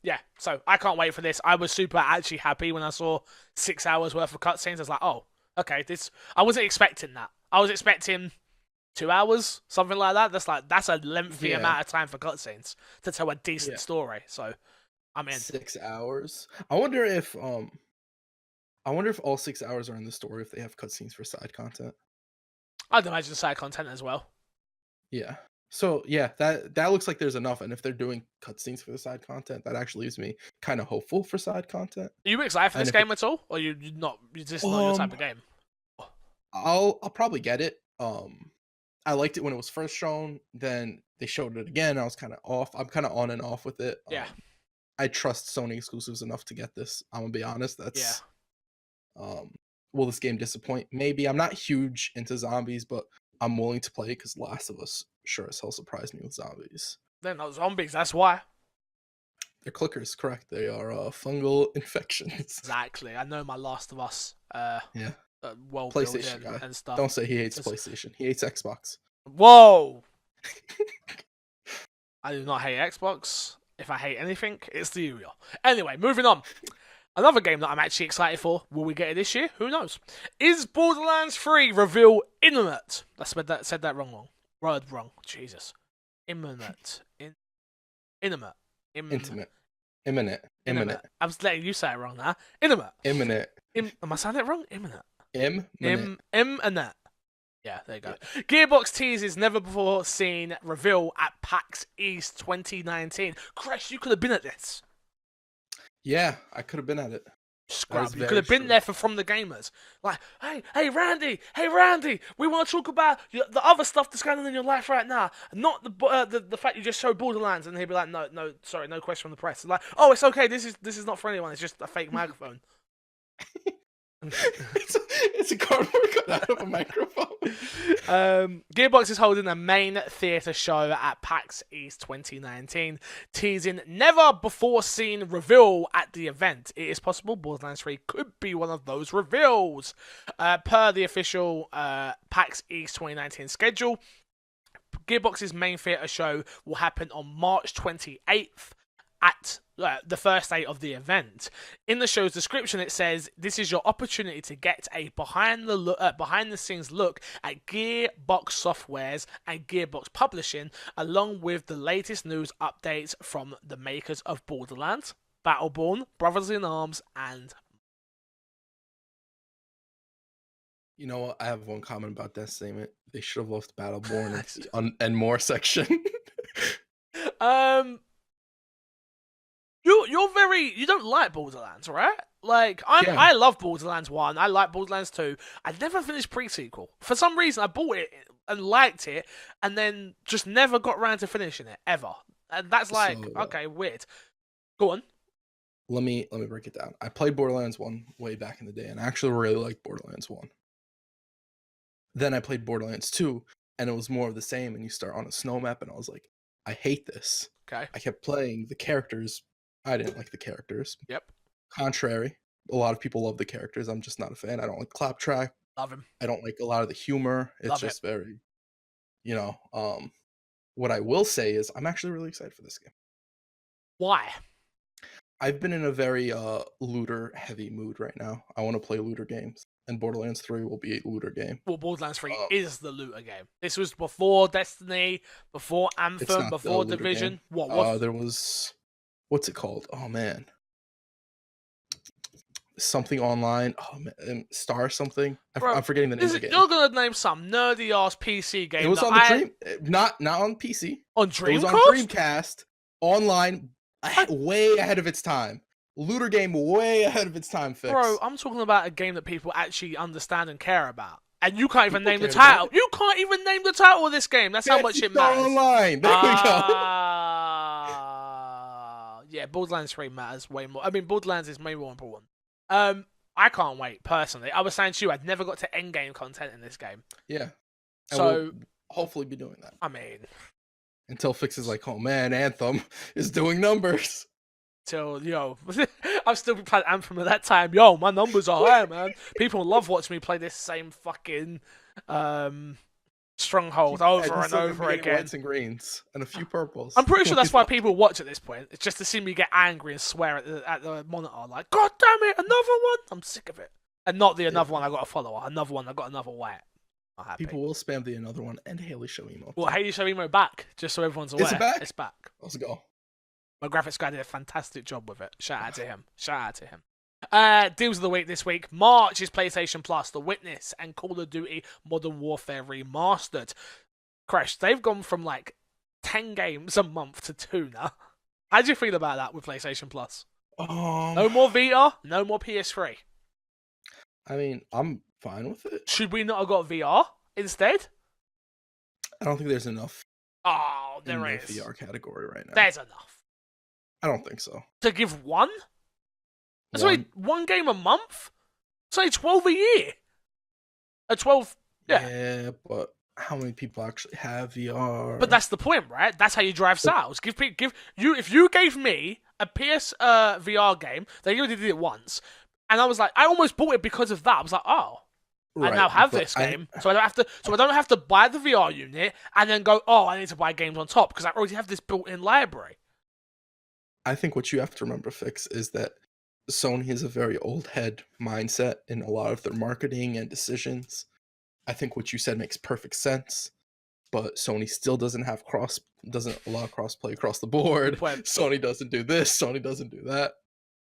Yeah, so I can't wait for this. I was super actually happy when I saw 6 hours worth of cutscenes. I was like, oh, okay, I wasn't expecting that. I was expecting 2 hours, something like that. That's a lengthy amount of time for cutscenes to tell a decent story. So I'm in. 6 hours. I wonder if all 6 hours are in the story if they have cutscenes for side content. I'd imagine side content as well. Yeah. So yeah, that looks like there's enough, and if they're doing cutscenes for the side content, that actually leaves me kind of hopeful for side content. Are you excited for this game at all, or you're not? You're just not your type of game. I'll probably get it. I liked it when it was first shown. Then they showed it again. I was kind of off. I'm kind of on and off with it. Yeah. I trust Sony exclusives enough to get this. I'm gonna be honest. That's will this game disappoint? Maybe. I'm not huge into zombies, but I'm willing to play because Last of Us sure as hell surprised me with zombies. They're not zombies, that's why. They're clickers, correct. They are fungal infections. Exactly. I know my Last of Us Yeah. world PlayStation building guy. and stuff. Don't say he hates PlayStation. He hates Xbox. Whoa! I do not hate Xbox. If I hate anything, it's the Uriel. Anyway, moving on. Another game that I'm actually excited for. Will we get it this year? Who knows? Is Borderlands 3 reveal imminent? I said that wrong. Word wrong. Jesus. Imminent. Intimate. Imminent. I'm just letting you say it wrong now. Intimate. Imminent. Am I saying it wrong? Imminent. Imminent. Yeah, there you go. Yeah. Gearbox teases never before seen reveal at PAX East 2019. Crash, you could have been at this. Yeah, I could have been at it. Scrub. You could have been there for From the Gamers. Like, hey, Randy, we want to talk about the other stuff that's going on in your life right now, not the fact you just showed Borderlands. And he'd be like, no, sorry, no question from the press. Like, oh, it's okay. This is not for anyone. It's just a fake microphone. it's a cardboard cut out of a microphone. Gearbox is holding a main theatre show at PAX East 2019, teasing never before seen reveal at the event. It is possible Borderlands 3 could be one of those reveals. Per the official PAX East 2019 schedule, Gearbox's main theatre show will happen on March 28th. At the first day of the event. In the show's description, it says, "This is your opportunity to get a behind the scenes look at Gearbox Softwares and Gearbox Publishing, along with the latest news updates from the makers of Borderlands, Battleborn, Brothers in Arms, and..." You know what? I have one comment about that statement. They should have left Battleborn and more section. You don't like Borderlands, right? Like, I love Borderlands 1, I like Borderlands 2. I never finished pre-sequel. For some reason, I bought it and liked it, and then just never got around to finishing it, ever. And that's like, okay, weird. Go on. Let me break it down. I played Borderlands 1 way back in the day, and I actually really liked Borderlands 1. Then I played Borderlands 2, and it was more of the same, and you start on a snow map, and I was like, I hate this. Okay. I kept playing the characters. I didn't like the characters. Yep. Contrary. A lot of people love the characters. I'm just not a fan. I don't like Claptrap. Love him. I don't like a lot of the humor. It's just very, what I will say is I'm actually really excited for this game. Why? I've been in a very looter heavy mood right now. I want to play looter games, and Borderlands 3 will be a looter game. Well, Borderlands 3 is the looter game. This was before Destiny, before Anthem, before Division. What? There was, what's it called? Oh man, something online. Oh man, Star something. I'm forgetting the name of the game. You're gonna name some nerdy ass PC game. It was on the Dream, not on PC. On Dreamcast. It was on Dreamcast online. Way ahead of its time. Looter game way ahead of its time, Fix. Bro, I'm talking about a game that people actually understand and care about. And you can't even name the title. You can't even name the title of this game. That's how much it matters. Online. There we go. Yeah, Borderlands 3 matters way more. I mean, Borderlands is way more important. I can't wait, personally. I was saying to you, I'd never got to endgame content in this game. Yeah. And so we'll hopefully be doing that. I mean, until Fix is like, oh man, Anthem is doing numbers. Till, I've still been playing Anthem at that time. My numbers are high, man. People love watching me play this same fucking stronghold over and over again. Whites and greens and a few purples. I'm pretty sure that's why people watch at this point. It's just to see me get angry and swear at the monitor. Like, God damn it, another one! I'm sick of it. And not the another one I got a follower. Another one I got another white. People will spam the another one and Haley Show Emo. Well, Haley Show Emo back, just so everyone's aware. Is it back? It's back. Let's go. My graphics guy did a fantastic job with it. Shout out to him. Deals of the week this week. March is PlayStation Plus, The Witness, and Call of Duty Modern Warfare Remastered. Crash, they've gone from like 10 games a month to 2 now. How do you feel about that with PlayStation Plus? No more VR, no more PS3. I mean, I'm fine with it. Should we not have got VR instead? I don't think there's enough. Oh, there is. In the VR category right now. There's enough. I don't think so. To give one? That's only one game a month? It's only 12 a year. 12, yeah. Yeah, but how many people actually have VR? But that's the point, right? That's how you drive sales. If you gave me a PS VR game, they only did it once, and I was like, I almost bought it because of that. I was like, oh, Right, I now have this game, so I don't have to buy the VR unit and then go, oh, I need to buy games on top because I already have this built-in library. I think what you have to remember, Fix, is that Sony has a very old head mindset in a lot of their marketing and decisions. I think what you said makes perfect sense, but Sony still doesn't allow crossplay across the board. Sony doesn't do this, Sony doesn't do that.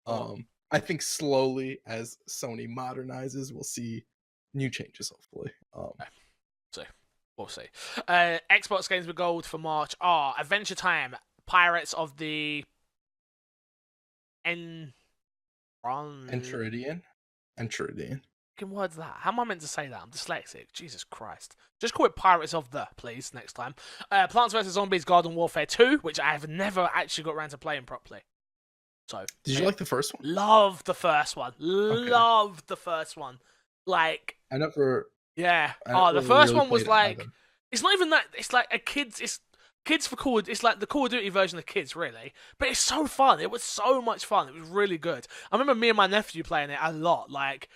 I think slowly as Sony modernizes, we'll see new changes, hopefully. We'll see. Xbox games with gold for March are Adventure Time, Pirates of the Enchiridion. Fucking words that. How am I meant to say that? I'm dyslexic. Jesus Christ. Just call it Pirates of the, please, next time. Plants vs. Zombies Garden Warfare 2, which I have never actually got around to playing properly. So, did you like the first one? Love the first one. Love the first one. Like, I never. Yeah. I the first one was like, it's not even that. It's like it's kids for Call. It's like the Call of Duty version of kids, really. But it's so fun. It was so much fun. It was really good. I remember me and my nephew playing it a lot. Like,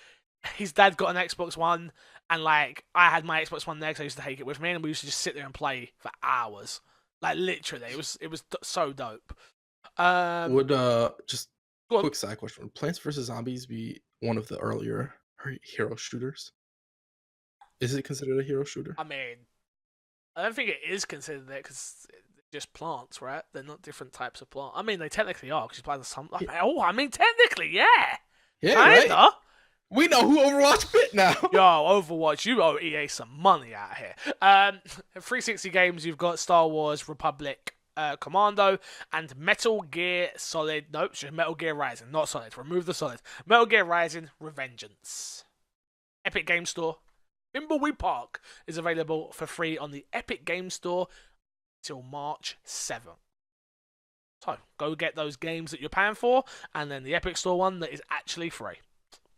his dad got an Xbox One, and like I had my Xbox One there because I used to take it with me, and we used to just sit there and play for hours. Like literally, it was so dope. Would just quick side question: would Plants vs Zombies be one of the earlier hero shooters? Is it considered a hero shooter? I mean, I don't think it is considered it because it's just plants, right? They're not different types of plant. I mean, they technically are because you play the sun. Yeah. Oh, I mean, technically, yeah. Yeah, kinda. Right? We know who Overwatch bit now. Yo, Overwatch, you owe EA some money out here. 360 games, you've got Star Wars Republic Commando and Metal Gear Solid. Nope, just Metal Gear Rising, not Solid. Remove the Solid. Metal Gear Rising Revengeance. Epic Game Store. Thimbleweed Park is available for free on the Epic Game Store till March 7th. So, go get those games that you're paying for, and then the Epic Store one that is actually free.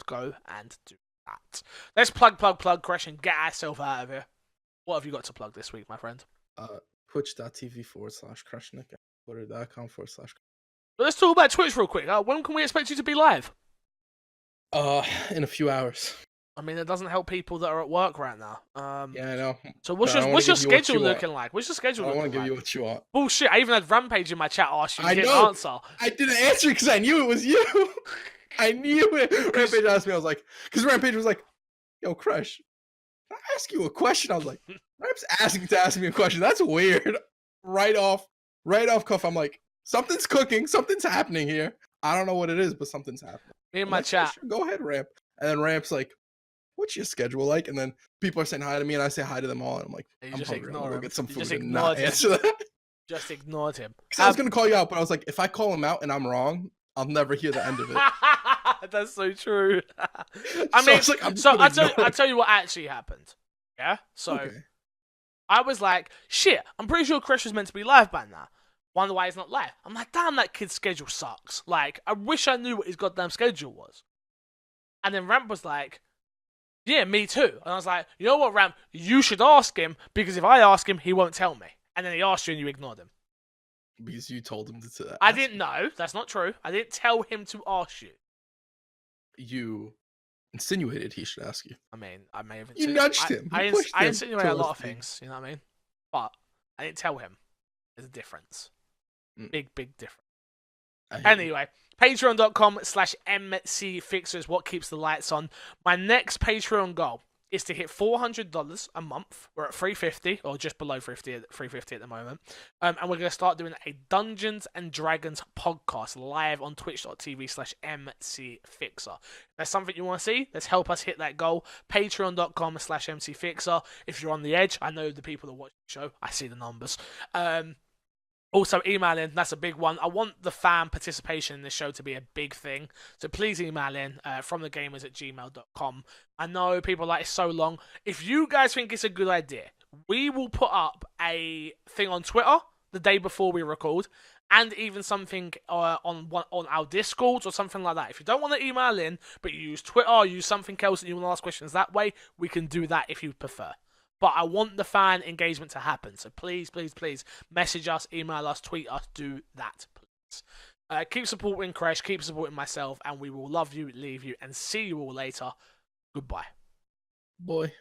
Go and do that. Let's plug, Crash, and get ourselves out of here. What have you got to plug this week, my friend? Twitch.tv/Crushnick, Twitter.com/. Let's talk about Twitch real quick. When can we expect you to be live? In a few hours. I mean, it doesn't help people that are at work right now. Yeah, I know. So what's your schedule looking like? What's your schedule looking like? I want to give you what you want. Bullshit, I even had Rampage in my chat ask you. I didn't answer. I didn't answer because I knew it was you. I knew it. Rampage asked me, I was like, because Rampage was like, yo, Crush, can I ask you a question? I was like, Ramp's asking to ask me a question. That's weird. Right off cuff, I'm like, something's cooking. Something's happening here. I don't know what it is, but something's happening. Me in my chat. Sure, go ahead, Ramp. And then Ramp's like, what's your schedule like? And then people are saying hi to me, and I say hi to them all. And I'm like, I'm hungry. I'm gonna go get some food and not answer that. Just ignored him. Because I was gonna call you out, but I was like, if I call him out and I'm wrong, I'll never hear the end of it. That's so true. I mean, I'll tell you what actually happened. Yeah? So, okay. I was like, shit, I'm pretty sure Chris was meant to be live by now. Wonder why he's not live. I'm like, damn, that kid's schedule sucks. Like, I wish I knew what his goddamn schedule was. And then Ramp was like, yeah, me too. And I was like, you know what, Ramp? You should ask him, because if I ask him, he won't tell me. And then he asked you and you ignored him. Because you told him to I didn't know. That's not true. I didn't tell him to ask you. You insinuated he should ask you. I mean, I may have insinuated. You nudged him. I insinuate a lot of things, you know what I mean? But I didn't tell him. There's a difference. Big difference. Anyway, patreon.com/MC Fixer is what keeps the lights on. My next Patreon goal is to hit $400 a month. We're at $350, or just below $350 at the moment. And we're going to start doing a Dungeons and Dragons podcast live on twitch.tv/MC Fixer. If there's something you want to see, let's help us hit that goal. Patreon.com/MC Fixer. If you're on the edge, I know the people that watch the show. I see the numbers. Also, email in. That's a big one. I want the fan participation in this show to be a big thing. So please email in fromthegamers@gmail.com. I know people are like, it's so long. If you guys think it's a good idea, we will put up a thing on Twitter the day before we record, and even something on our Discord or something like that. If you don't want to email in, but you use Twitter or use something else and you want to ask questions that way, we can do that if you prefer. But I want the fan engagement to happen. So please, please, please message us, email us, tweet us, do that, please. Keep supporting Crash, keep supporting myself, and we will love you, leave you, and see you all later. Goodbye. Boy.